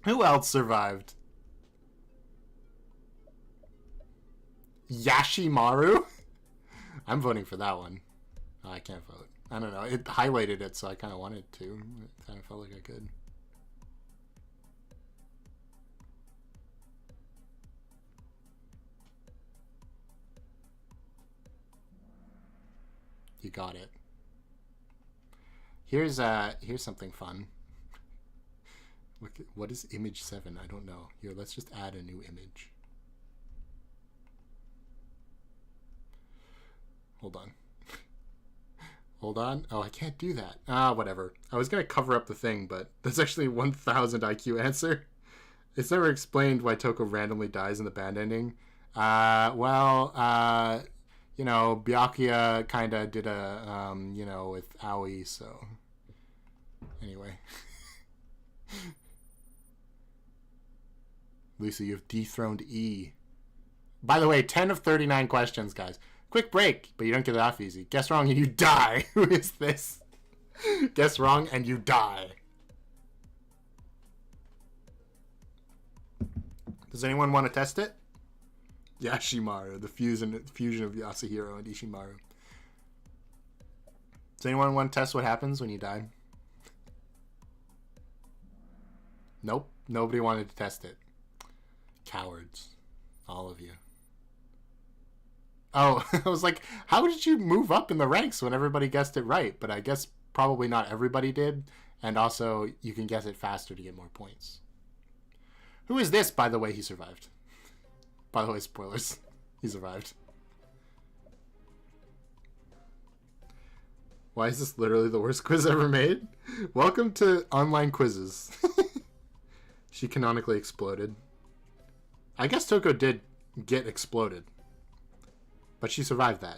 Who else survived? Yashimaru? I'm voting for that one. Oh, I can't vote. I don't know. It highlighted it, so I kind of wanted to. It kind of felt like I could. You got it. Here's something fun. What is image 7? I don't know. Here, let's just add a new image. Hold on. Hold on. Oh, I can't do that. Ah, whatever. I was going to cover up the thing, but that's actually a 1000 IQ answer. It's never explained why Toko randomly dies in the band ending. You know, Byakuya kind of did a, you know, with Aoi, so... Anyway. Lucy, you've dethroned E. By the way, 10 of 39 questions, guys. Quick break, but you don't get it off easy. Guess wrong and you die. Who is this? Guess wrong and you die. Does anyone want to test it? Yashimaru, the fusion of Yasuhiro and Ishimaru. Does anyone want to test what happens when you die? Nope. Nobody wanted to test it. Cowards. All of you. Oh, I was like, how did you move up in the ranks when everybody guessed it right? But I guess probably not everybody did. And also, you can guess it faster to get more points. Who is this, by the way? He survived. By the way, spoilers. He survived. Why is this literally the worst quiz ever made? Welcome to online quizzes. She canonically exploded. I guess Toko did get exploded. But she survived that.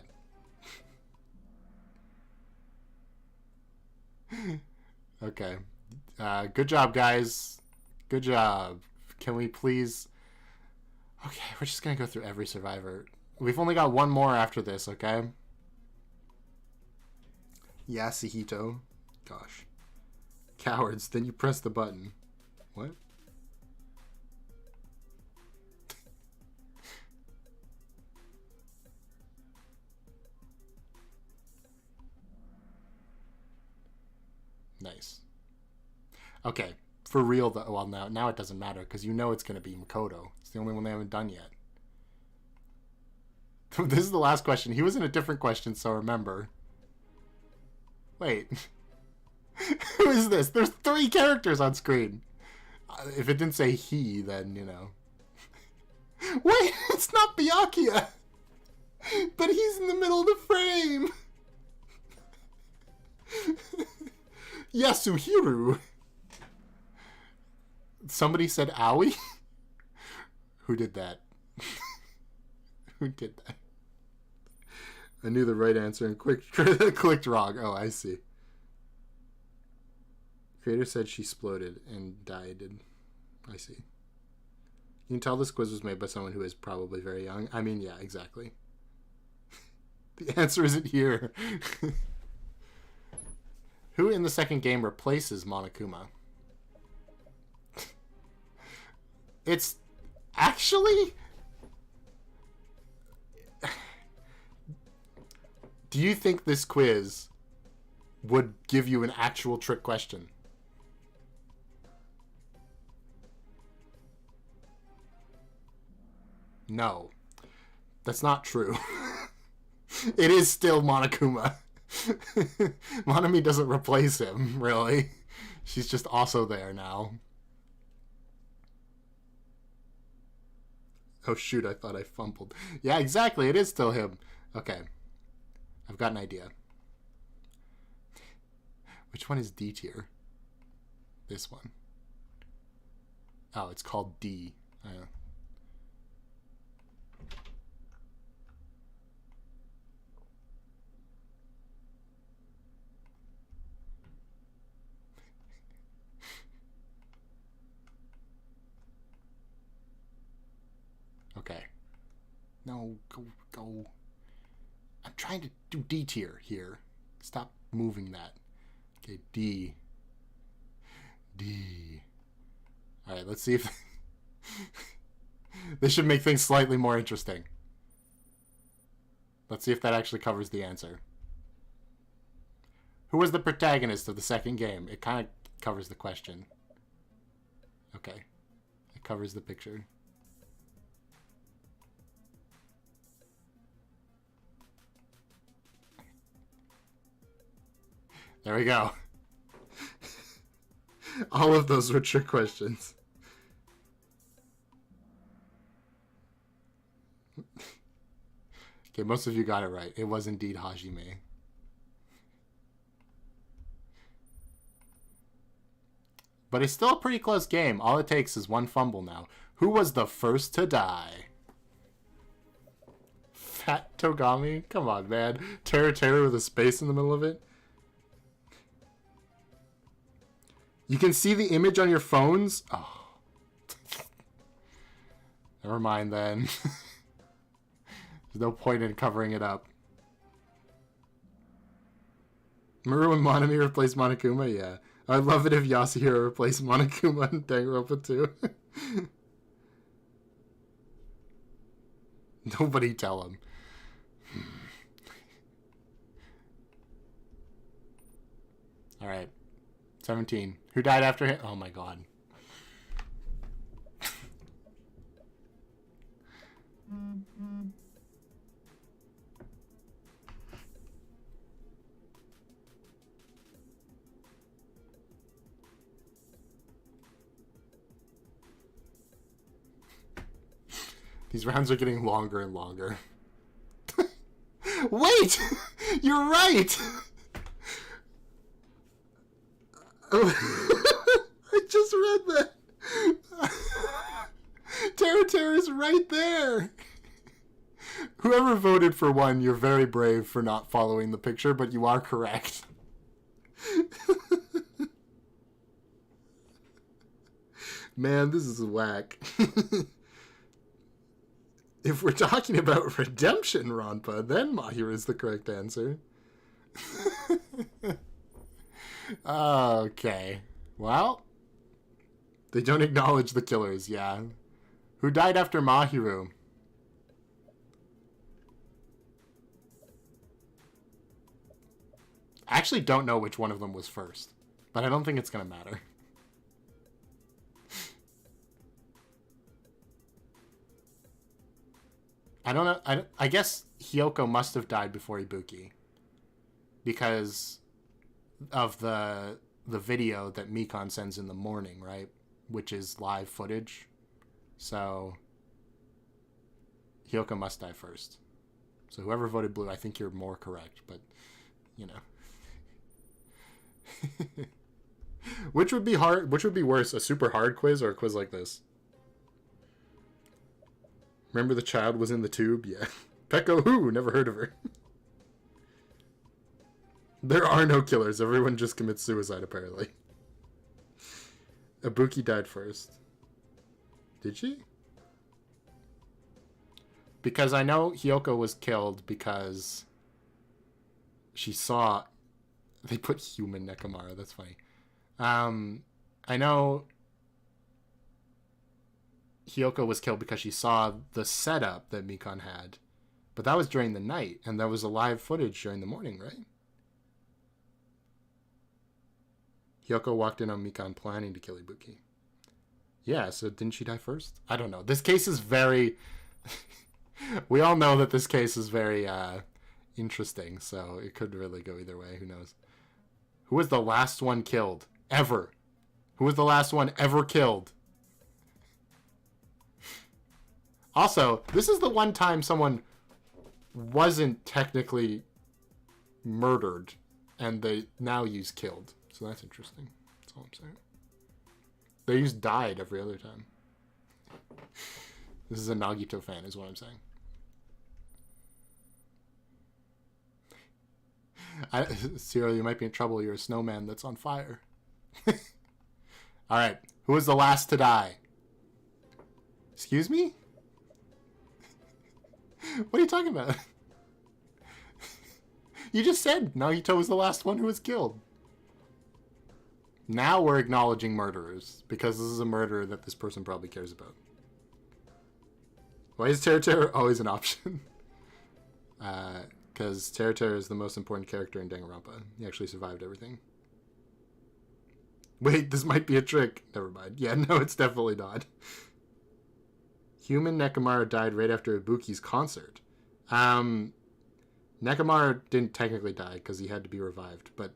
Okay. Good job, guys. Good job. Can we please... Okay, we're just gonna go through every survivor. We've only got one more after this, okay? Yasuhito. Gosh. Cowards, then you press the button. What? Nice. Okay, for real though. Well, now it doesn't matter because you know it's going to be Makoto. It's the only one they haven't done yet. This is the last question. He was in a different question, so remember. Wait. Who is this? There's 3 characters on screen. If it didn't say he, then, you know. Wait, it's not Byakuya! But he's in the middle of the frame! Yasuhiro! Somebody said owie? Who did that? Who did that? I knew the right answer and clicked wrong. Oh, I see. Creator said she exploded and died. I see. You can tell this quiz was made by someone who is probably very young. I mean, yeah, exactly. The answer isn't here. Who in the second game replaces Monokuma? It's actually... Do you think this quiz would give you an actual trick question? No. That's not true. It is still Monokuma. Monami doesn't replace him, really. She's just also there now. Oh shoot, I thought I fumbled. Yeah, exactly, it is still him. Okay. I've got an idea. Which one is D tier? This one. Oh, it's called D. Okay. No, go. I'm trying to do D tier here. Stop moving that. Okay, D. Alright, let's see if... This should make things slightly more interesting. Let's see if that actually covers the answer. Who was the protagonist of the second game? It kind of covers the question. Okay. It covers the picture. There we go. All of those were trick questions. Okay, most of you got it right. It was indeed Hajime. But it's still a pretty close game. All it takes is one fumble now. Who was the first to die? Fat Togami? Come on, man. Terra with a space in the middle of it? You can see the image on your phones? Oh. Never mind then. There's no point in covering it up. Remember when Monami replaced Monokuma? Yeah. I'd love it if Yasuhiro replaced Monokuma in Danganronpa 2. Nobody tell him. Alright. 17. Who died after him? Oh my god. These rounds are getting longer and longer. Wait! You're right! I just read that. Terra is right there. Whoever voted for 1, you're very brave for not following the picture, but you are correct. Man, this is whack. If we're talking about redemption, Ronpa, then Mahir is the correct answer. Okay. Well, they don't acknowledge the killers, yeah. Who died after Mahiru? I actually don't know which one of them was first, but I don't think it's going to matter. I don't know. I guess Hyoko must have died before Ibuki, because of the video that Mikon sends in the morning, right? Which is live footage. So Hyoko must die first. So whoever voted blue, I think you're more correct, but you know. Which would be hard? Which would be worse, a super hard quiz or a quiz like this? Remember the child was in the tube? Yeah. Peko who? Never heard of her. There are no killers. Everyone just commits suicide, apparently. Ibuki died first. Did she? Because I know Hyoko was killed because she saw... They put human Nekomara. That's funny. I know Hyoko was killed because she saw the setup that Mikon had. But that was during the night, and that was a live footage during the morning, right? Hyoko walked in on Mikon planning to kill Ibuki. Yeah, so didn't she die first? I don't know. This case is very... We all know that this case is very interesting, so it could really go either way. Who knows? Who was the last one killed? Ever. Who was the last one ever killed? Also, this is the one time someone wasn't technically murdered, and they now use killed. So that's interesting. That's all I'm saying. They use died every other time. This is a Nagito fan, is what I'm saying. Cyril, you might be in trouble. You're a snowman that's on fire. Alright. Who was the last to die? Excuse me? What are you talking about? You just said Nagito was the last one who was killed. Now we're acknowledging murderers, because this is a murderer that this person probably cares about. Why is Teru always an option? Because Teru is the most important character in Danganronpa. He actually survived everything. Wait, this might be a trick. Never mind. Yeah, no, it's definitely not. Human Nekomara died right after Ibuki's concert. Nekomara didn't technically die because he had to be revived, but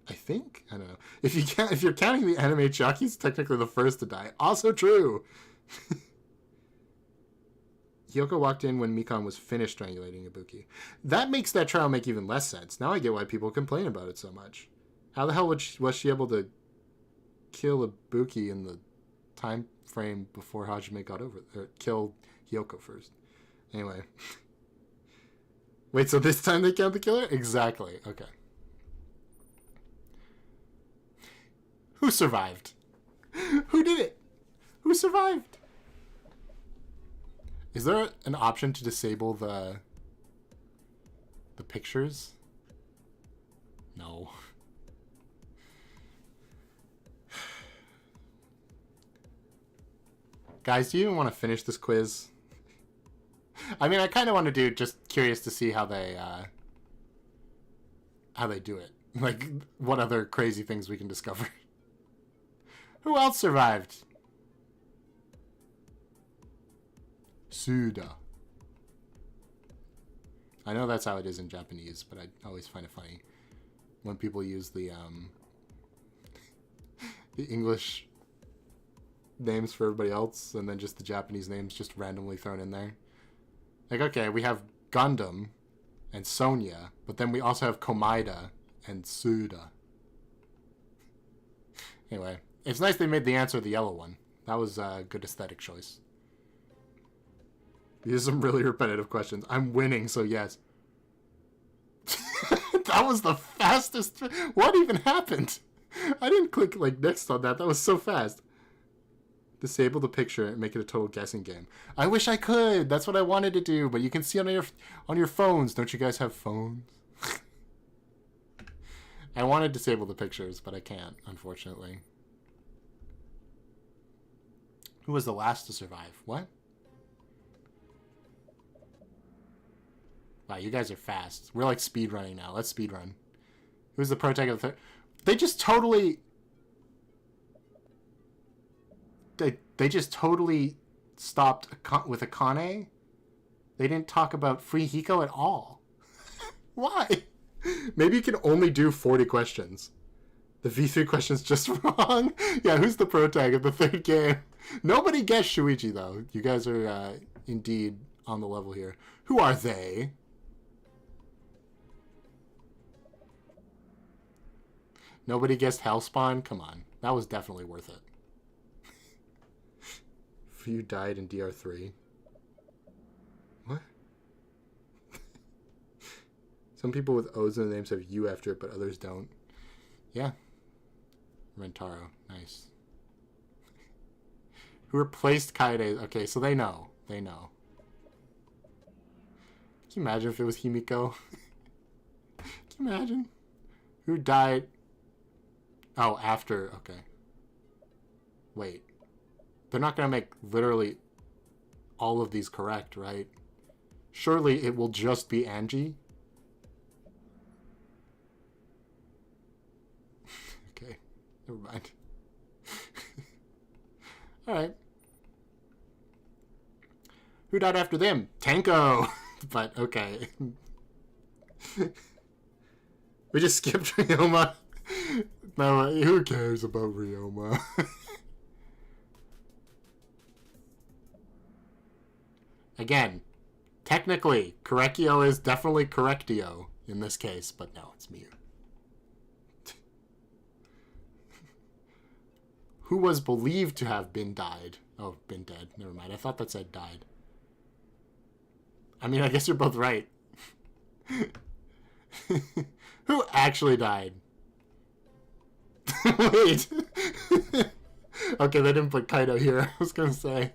I think, I don't know. If you're counting the anime Chuck, he's technically the first to die. Also true. Hyoko walked in when Mikon was finished strangulating Ibuki. That makes that trial make even less sense. Now I get why people complain about it so much. How the hell was she able to kill Ibuki in the time frame before Hajime got over or killed Hyoko first? Anyway. Wait, so this time they count the killer? Exactly. Okay. Who survived? Who did it? Who survived? Is there an option to disable the pictures? No. Guys, do you even want to finish this quiz? I mean, I kind of want to do, just curious to see how they do it. Like, what other crazy things we can discover. Who else survived? Suda. I know that's how it is in Japanese, but I always find it funny when people use the English names for everybody else and then just the Japanese names just randomly thrown in there. Like, okay, we have Gundam and Sonya, but then we also have Komaida and Suda. Anyway, it's nice they made the answer the yellow one. That was a good aesthetic choice. These are some really repetitive questions. I'm winning, so yes. That was the fastest. What even happened? I didn't click like next on that. That was so fast. Disable the picture and make it a total guessing game. I wish I could. That's what I wanted to do, but you can see on your phones. Don't you guys have phones? I want to disable the pictures, but I can't, unfortunately. Who was the last to survive? What? Wow, you guys are fast. We're like speedrunning now. Let's speedrun. Who's the protagonist of the third? They just totally... They just totally stopped with Akane. They didn't talk about Free Hiko at all. Why? Maybe you can only do 40 questions. The V3 question's just wrong. Yeah, who's the protag of the third game? Nobody guessed Shuichi, though. You guys are indeed on the level here. Who are they? Nobody guessed Hellspawn? Come on. That was definitely worth it. You died in DR3. What? Some people with O's in the names have U after it, but others don't. Yeah. Rentaro. Nice. Who replaced Kaede? Okay, so they know. They know. Can you imagine if it was Himiko? Can you imagine? Who died? Oh, after. Okay. Wait. They're not going to make literally all of these correct, right? Surely it will just be Angie? Okay. Never mind. Alright. Who died after them? Tenko! But, okay. We just skipped Ryoma. No, who cares about Ryoma? Again, technically, Correctio is definitely Correctio in this case, but no, it's Mew. Who was believed to have been died? Oh, been dead. Never mind. I thought that said died. I mean, I guess you're both right. Who actually died? Wait. Okay, they didn't put Kaido here. I was going to say.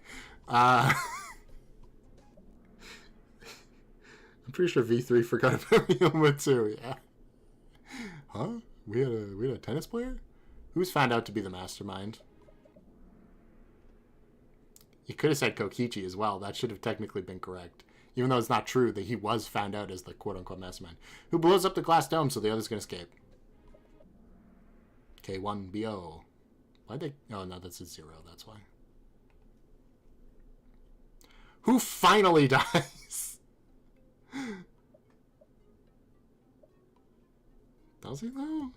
I'm pretty sure V3 forgot about Ryoma too, yeah. Huh? We had a tennis player? Who's found out to be the mastermind? You could have said Kokichi as well. That should have technically been correct. Even though it's not true that he was found out as the quote-unquote mastermind. Who blows up the glass dome so the others can escape? K1BO. Why'd they... Oh, no, that's a 0. That's why. Who finally dies? Does he, though?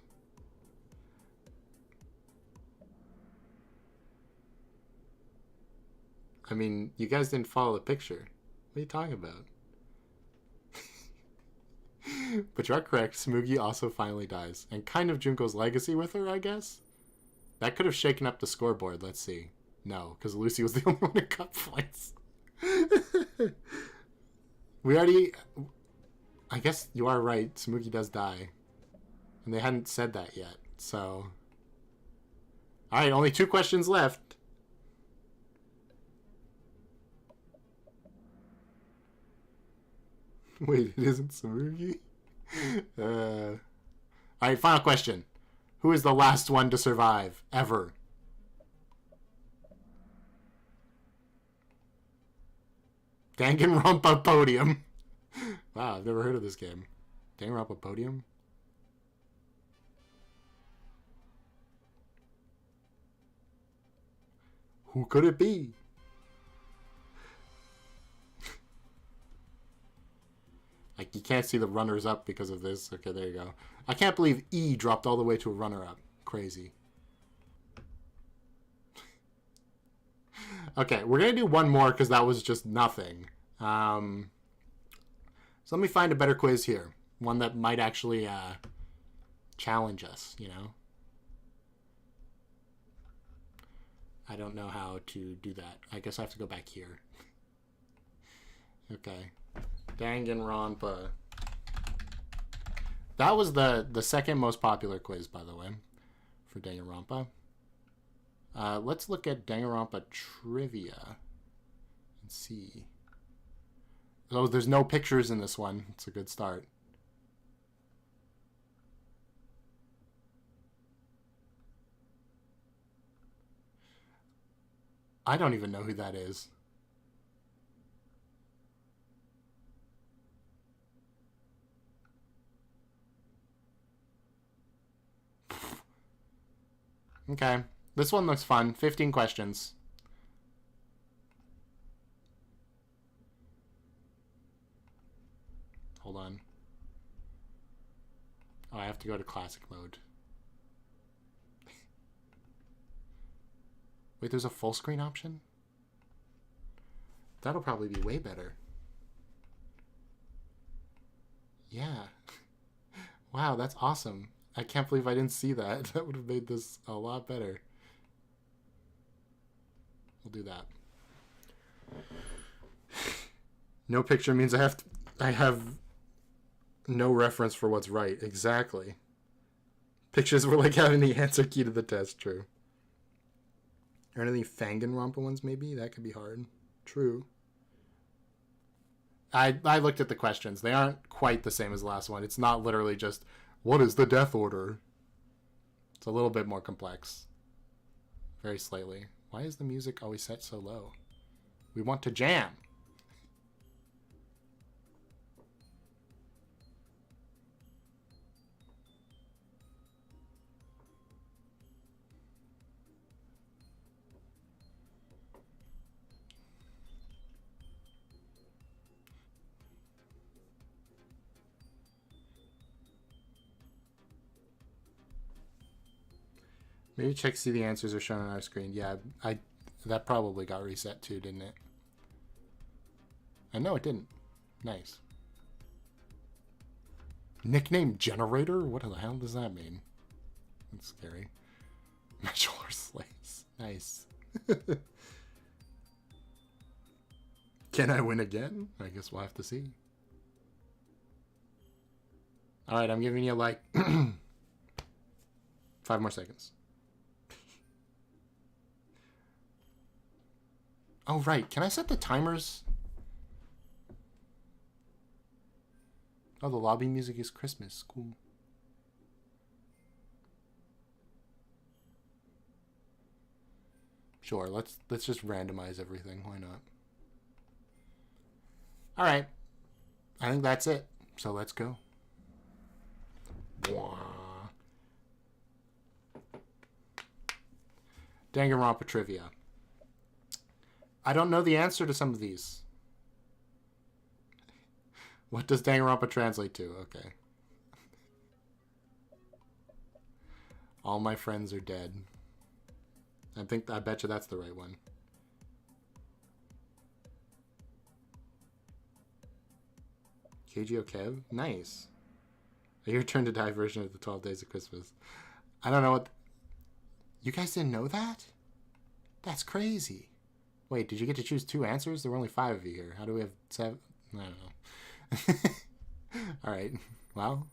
I mean, you guys didn't follow the picture. What are you talking about? But you are correct. Smugi also finally dies. And kind of Junko's legacy with her, I guess? That could have shaken up the scoreboard. Let's see. No, because Lucy was the only one who got points. We already... I guess you are right. Smugi does die. And they hadn't said that yet, so... Alright, only 2 questions left. Wait, it isn't Smugi? Alright, final question. Who is the last one to survive, ever? Danganronpa Podium. Wow, I've never heard of this game. Danganronpa Podium? Who could it be? Like, you can't see the runners-up because of this. Okay, there you go. I can't believe E dropped all the way to a runner-up. Crazy. Okay, we're going to do one more because that was just nothing. So let me find a better quiz here. One that might actually challenge us, you know? I don't know how to do that. I guess I have to go back here. Okay. Danganronpa. That was the second most popular quiz, by the way, for Danganronpa. Let's look at Danganronpa trivia and see. Oh, there's no pictures in this one. It's a good start. I don't even know who that is. Okay. This one looks fun. 15 questions. Hold on. Oh, I have to go to classic mode. Wait, there's a full screen option? That'll probably be way better. Yeah. Wow, that's awesome. I can't believe I didn't see that. That would have made this a lot better. We'll do that. No picture means I have no reference for what's right. Exactly. Pictures were like having the answer key to the test. True. Are any Danganronpa ones maybe? That could be hard. True. I looked at the questions. They aren't quite the same as the last one. It's not literally just, what is the death order? It's a little bit more complex. Very slightly. Why is the music always set so low? We want to jam. Maybe check to see the answers are shown on our screen. Yeah, that probably got reset too, didn't it? No, it didn't. Nice. Nickname generator? What the hell does that mean? That's scary. Medular slays. Nice. Can I win again? I guess we'll have to see. Alright, I'm giving you like 5 more seconds. Oh, right. Can I set the timers? Oh, the lobby music is Christmas. Cool. Sure, let's just randomize everything. Why not? All right. I think that's it. So let's go. Danganronpa trivia. I don't know the answer to some of these. What does Danganronpa translate to? Okay. All my friends are dead. I bet you that's the right one. Keiji Kev? Nice. A Your Turn to Die version of the 12 Days of Christmas. I don't know what... You guys didn't know that? That's crazy. Wait, did you get to choose 2 answers? There were only 5 of you here. How do we have 7? I don't know. Alright. Well.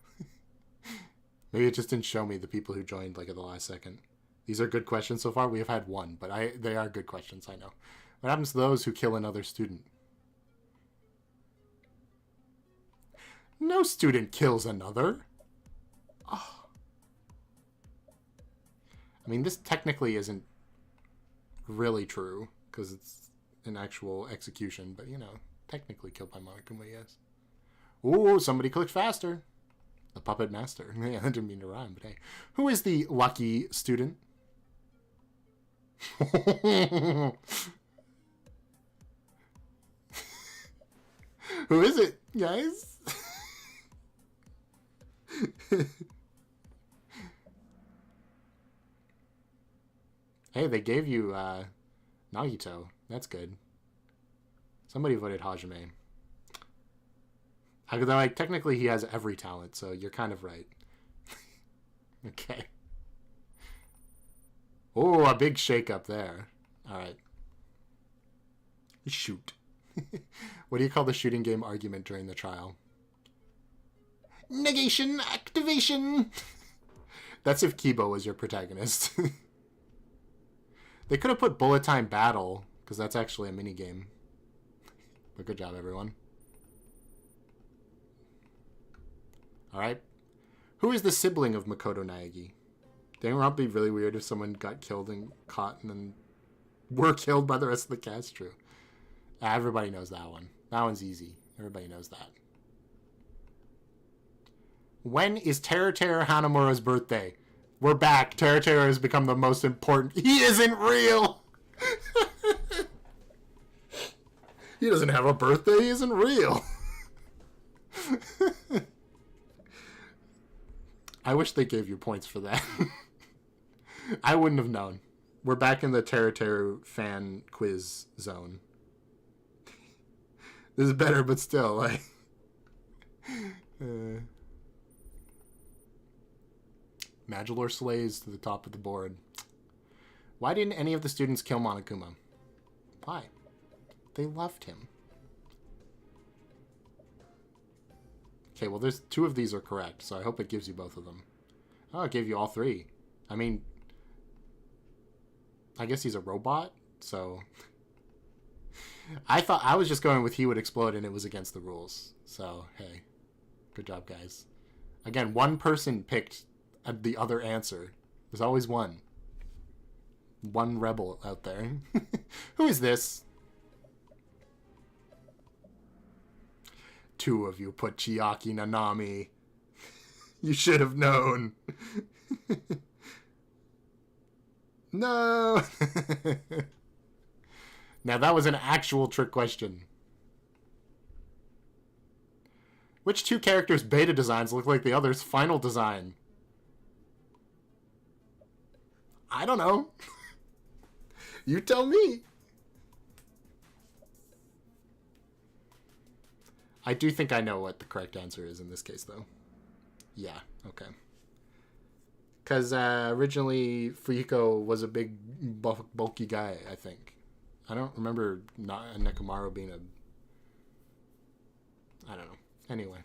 Maybe it just didn't show me the people who joined like at the last second. These are good questions so far. We have had 1, but they are good questions, I know. What happens to those who kill another student? No student kills another. Oh. I mean, this technically isn't really true, because it's an actual execution, but, you know, technically killed by Monokuma, yes. Ooh, somebody clicked faster. The puppet master. Yeah, I didn't mean to rhyme, but hey. Who is the lucky student? Who is it, guys? Hey, they gave you Nagito. That's good. Somebody voted Hajime. Like, technically he has every talent, so you're kind of right. Okay. Oh, a big shake up there. Alright. Shoot. What do you call the shooting game argument during the trial? Negation activation! That's if Kibo was your protagonist. They could have put bullet time battle, because that's actually a minigame. But good job, everyone. Alright. Who is the sibling of Makoto Naegi? Didn't it be really weird if someone got killed and caught and then were killed by the rest of the cast? True. Everybody knows that one. That one's easy. Everybody knows that. When is Teruteru Hanamura's birthday? We're back. Teruteru has become the most important. He isn't real! He doesn't have a birthday. He isn't real. I wish they gave you points for that. I wouldn't have known. We're back in the Teruteru fan quiz zone. This is better, but still, like... Magilor slays to the top of the board. Why didn't any of the students kill Monokuma? Why? They loved him. Okay, well, there's 2 of these are correct, so I hope it gives you both of them. Oh, it gave you all 3. I mean, I guess he's a robot, so... I thought I was just going with he would explode and it was against the rules. So, hey. Good job, guys. Again, one person picked the other answer. There's always one. One rebel out there. Who is this? 2 of you put Chiaki Nanami. You should have known. No! Now that was an actual trick question. Which 2 characters' beta designs look like the other's final design? I don't know. You tell me. I do think I know what the correct answer is in this case, though. Yeah, okay. Because originally Fuyiko was a big, bulky guy, I think. I don't remember Nekomaru being a... I don't know. Anyway.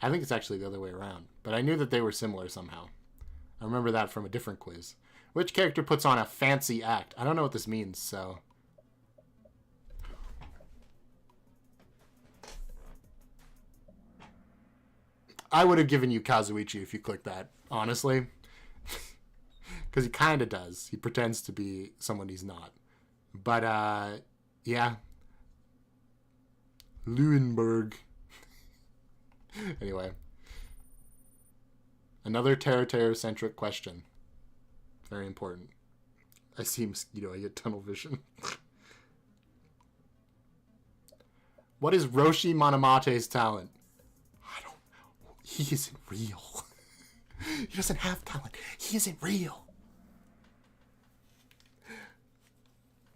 I think it's actually the other way around. But I knew that they were similar somehow. I remember that from a different quiz. Which character puts on a fancy act? I don't know what this means, so... I would have given you Kazuichi if you clicked that, honestly. Because he kind of does. He pretends to be someone he's not. But, yeah. Leuenberg. Anyway. Another Teruteru-centric question. Very important. I see mosquito. I get tunnel vision. What is Roshi Monomate's talent? I don't know. He isn't real. He doesn't have talent. He isn't real.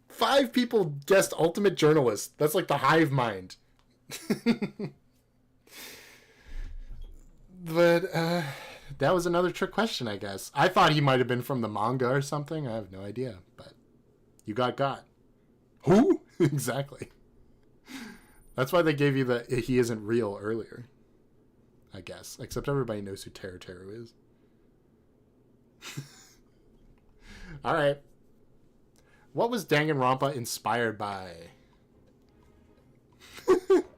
5 people guessed ultimate journalist. That's like the hive mind. But, that was another trick question, I guess. I thought he might have been from the manga or something. I have no idea, but you got. Who? Exactly. That's why they gave you the he isn't real earlier, I guess. Except everybody knows who Teruteru is. All right. What was Danganronpa inspired by?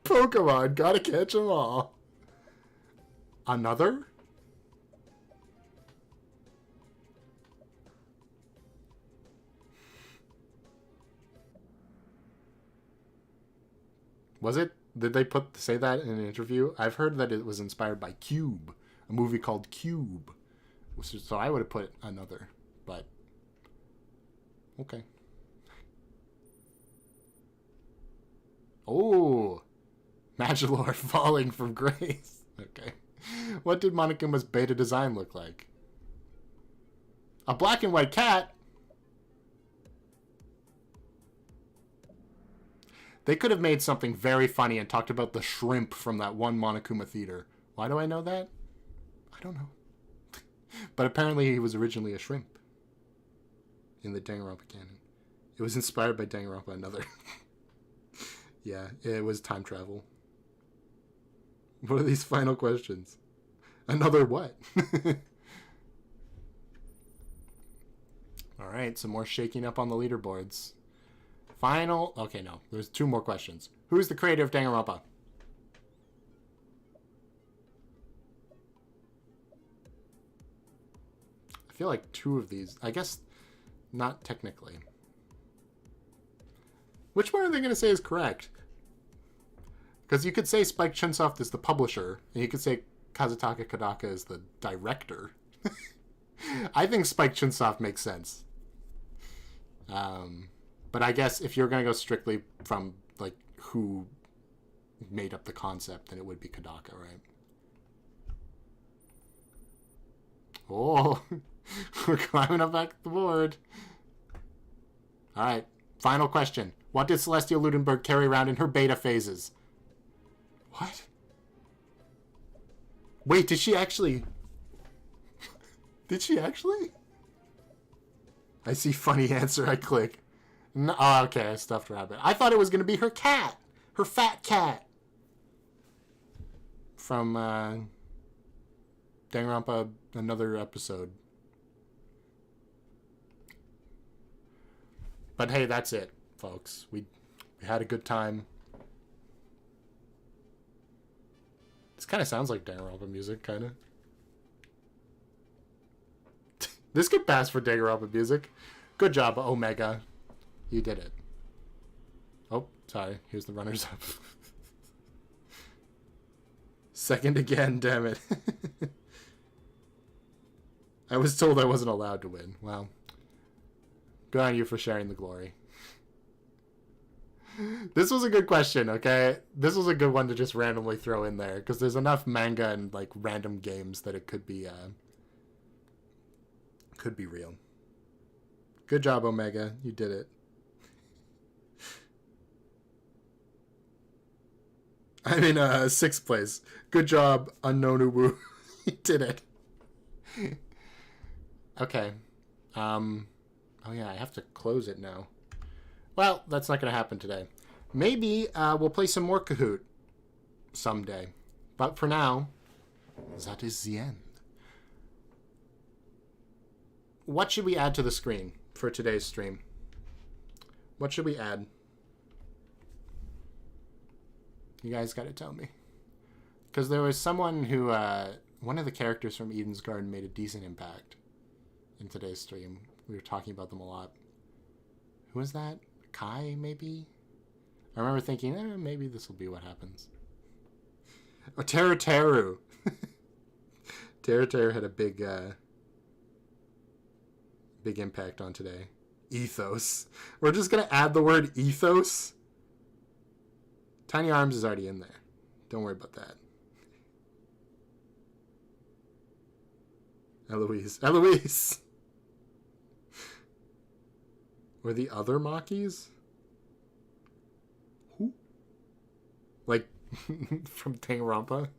Pokemon. Gotta catch them all. Another? Was it? Did they say that in an interview? I've heard that it was inspired by Cube, a movie called Cube. So I would have put another, but okay. Oh, Magilor falling from grace. Okay. What did Monokuma's beta design look like? A black and white cat? They could have made something very funny and talked about the shrimp from that one Monokuma theater. Why do I know that? I don't know. But apparently he was originally a shrimp in the Danganronpa canon. It was inspired by Danganronpa another. Yeah, it was time travel. What are these final questions? Another what? All right, some more shaking up on the leaderboards. Final. Okay, no. There's 2 more questions. Who's the creator of Danganronpa? I feel like 2 of these. I guess not technically. Which one are they going to say is correct? Because you could say Spike Chunsoft is the publisher, and you could say Kazutaka Kodaka is the director. I think Spike Chunsoft makes sense. But I guess if you're going to go strictly from, like, who made up the concept, then it would be Kodaka, right? Oh, we're climbing up back the board. All right, final question. What did Celestia Ludenberg carry around in her beta phases? What? Wait, did she actually? Did she actually? I see funny answer, I click. No, oh, okay, a stuffed rabbit. I thought it was going to be her cat. Her fat cat. From Danganronpa, another episode. But hey, that's it, folks. We had a good time. This kind of sounds like Danganronpa music, kind of. This could pass for Danganronpa music. Good job, Omega. You did it. Oh, sorry. Here's the runners-up. Second again, damn it. I was told I wasn't allowed to win. Well, good on you for sharing the glory. This was a good question, okay? This was a good one to just randomly throw in there, because there's enough manga and, like, random games that it could be real. Good job, Omega. You did it. I'm in 6th place. Good job, Unknown Uwu. You did it. Okay. Oh yeah, I have to close it now. Well, that's not going to happen today. Maybe we'll play some more Kahoot someday. But for now, that is the end. What should we add to the screen for today's stream? What should we add? You guys got to tell me. Because there was someone who, one of the characters from Eden's Garden made a decent impact in today's stream. We were talking about them a lot. Who was that? Kai, maybe? I remember thinking, maybe this will be what happens. Oh, Teru. Teru had a big impact on today. Ethos. We're just going to add the word ethos. Tiny Arms is already in there. Don't worry about that. Eloise. Or the other Makis? Who? Like, from Danganronpa?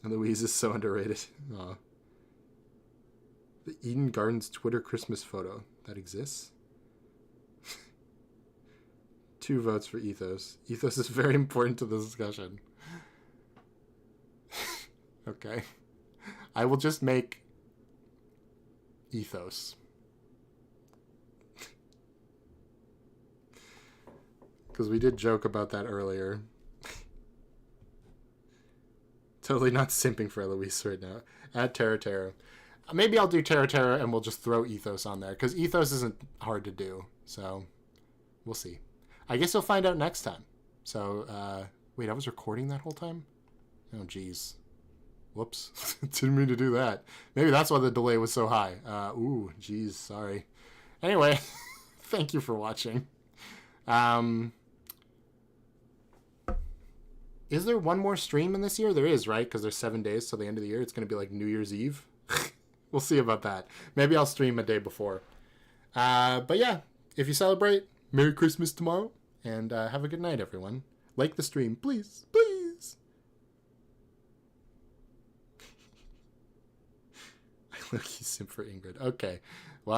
Eloise is so underrated. Aw. The Eden Gardens Twitter Christmas photo. That exists? 2 votes for Ethos. Ethos is very important to the discussion. Okay. I will just make Ethos. Because we did joke about that earlier. Totally not simping for Eloise right now. Add Terra. Maybe I'll do Terra and we'll just throw Ethos on there. Because Ethos isn't hard to do. So, we'll see. I guess you'll find out next time. So, wait, I was recording that whole time? Oh, jeez. Whoops. Didn't mean to do that. Maybe that's why the delay was so high. Ooh, jeez, sorry. Anyway, thank you for watching. Is there one more stream in this year? There is, right? Because there's 7 days till the end of the year. It's going to be like New Year's Eve. We'll see about that. Maybe I'll stream a day before. But yeah, if you celebrate, Merry Christmas tomorrow. And have a good night, everyone. Like the stream, please. Please. I look, you simp for Ingrid. Okay. Well.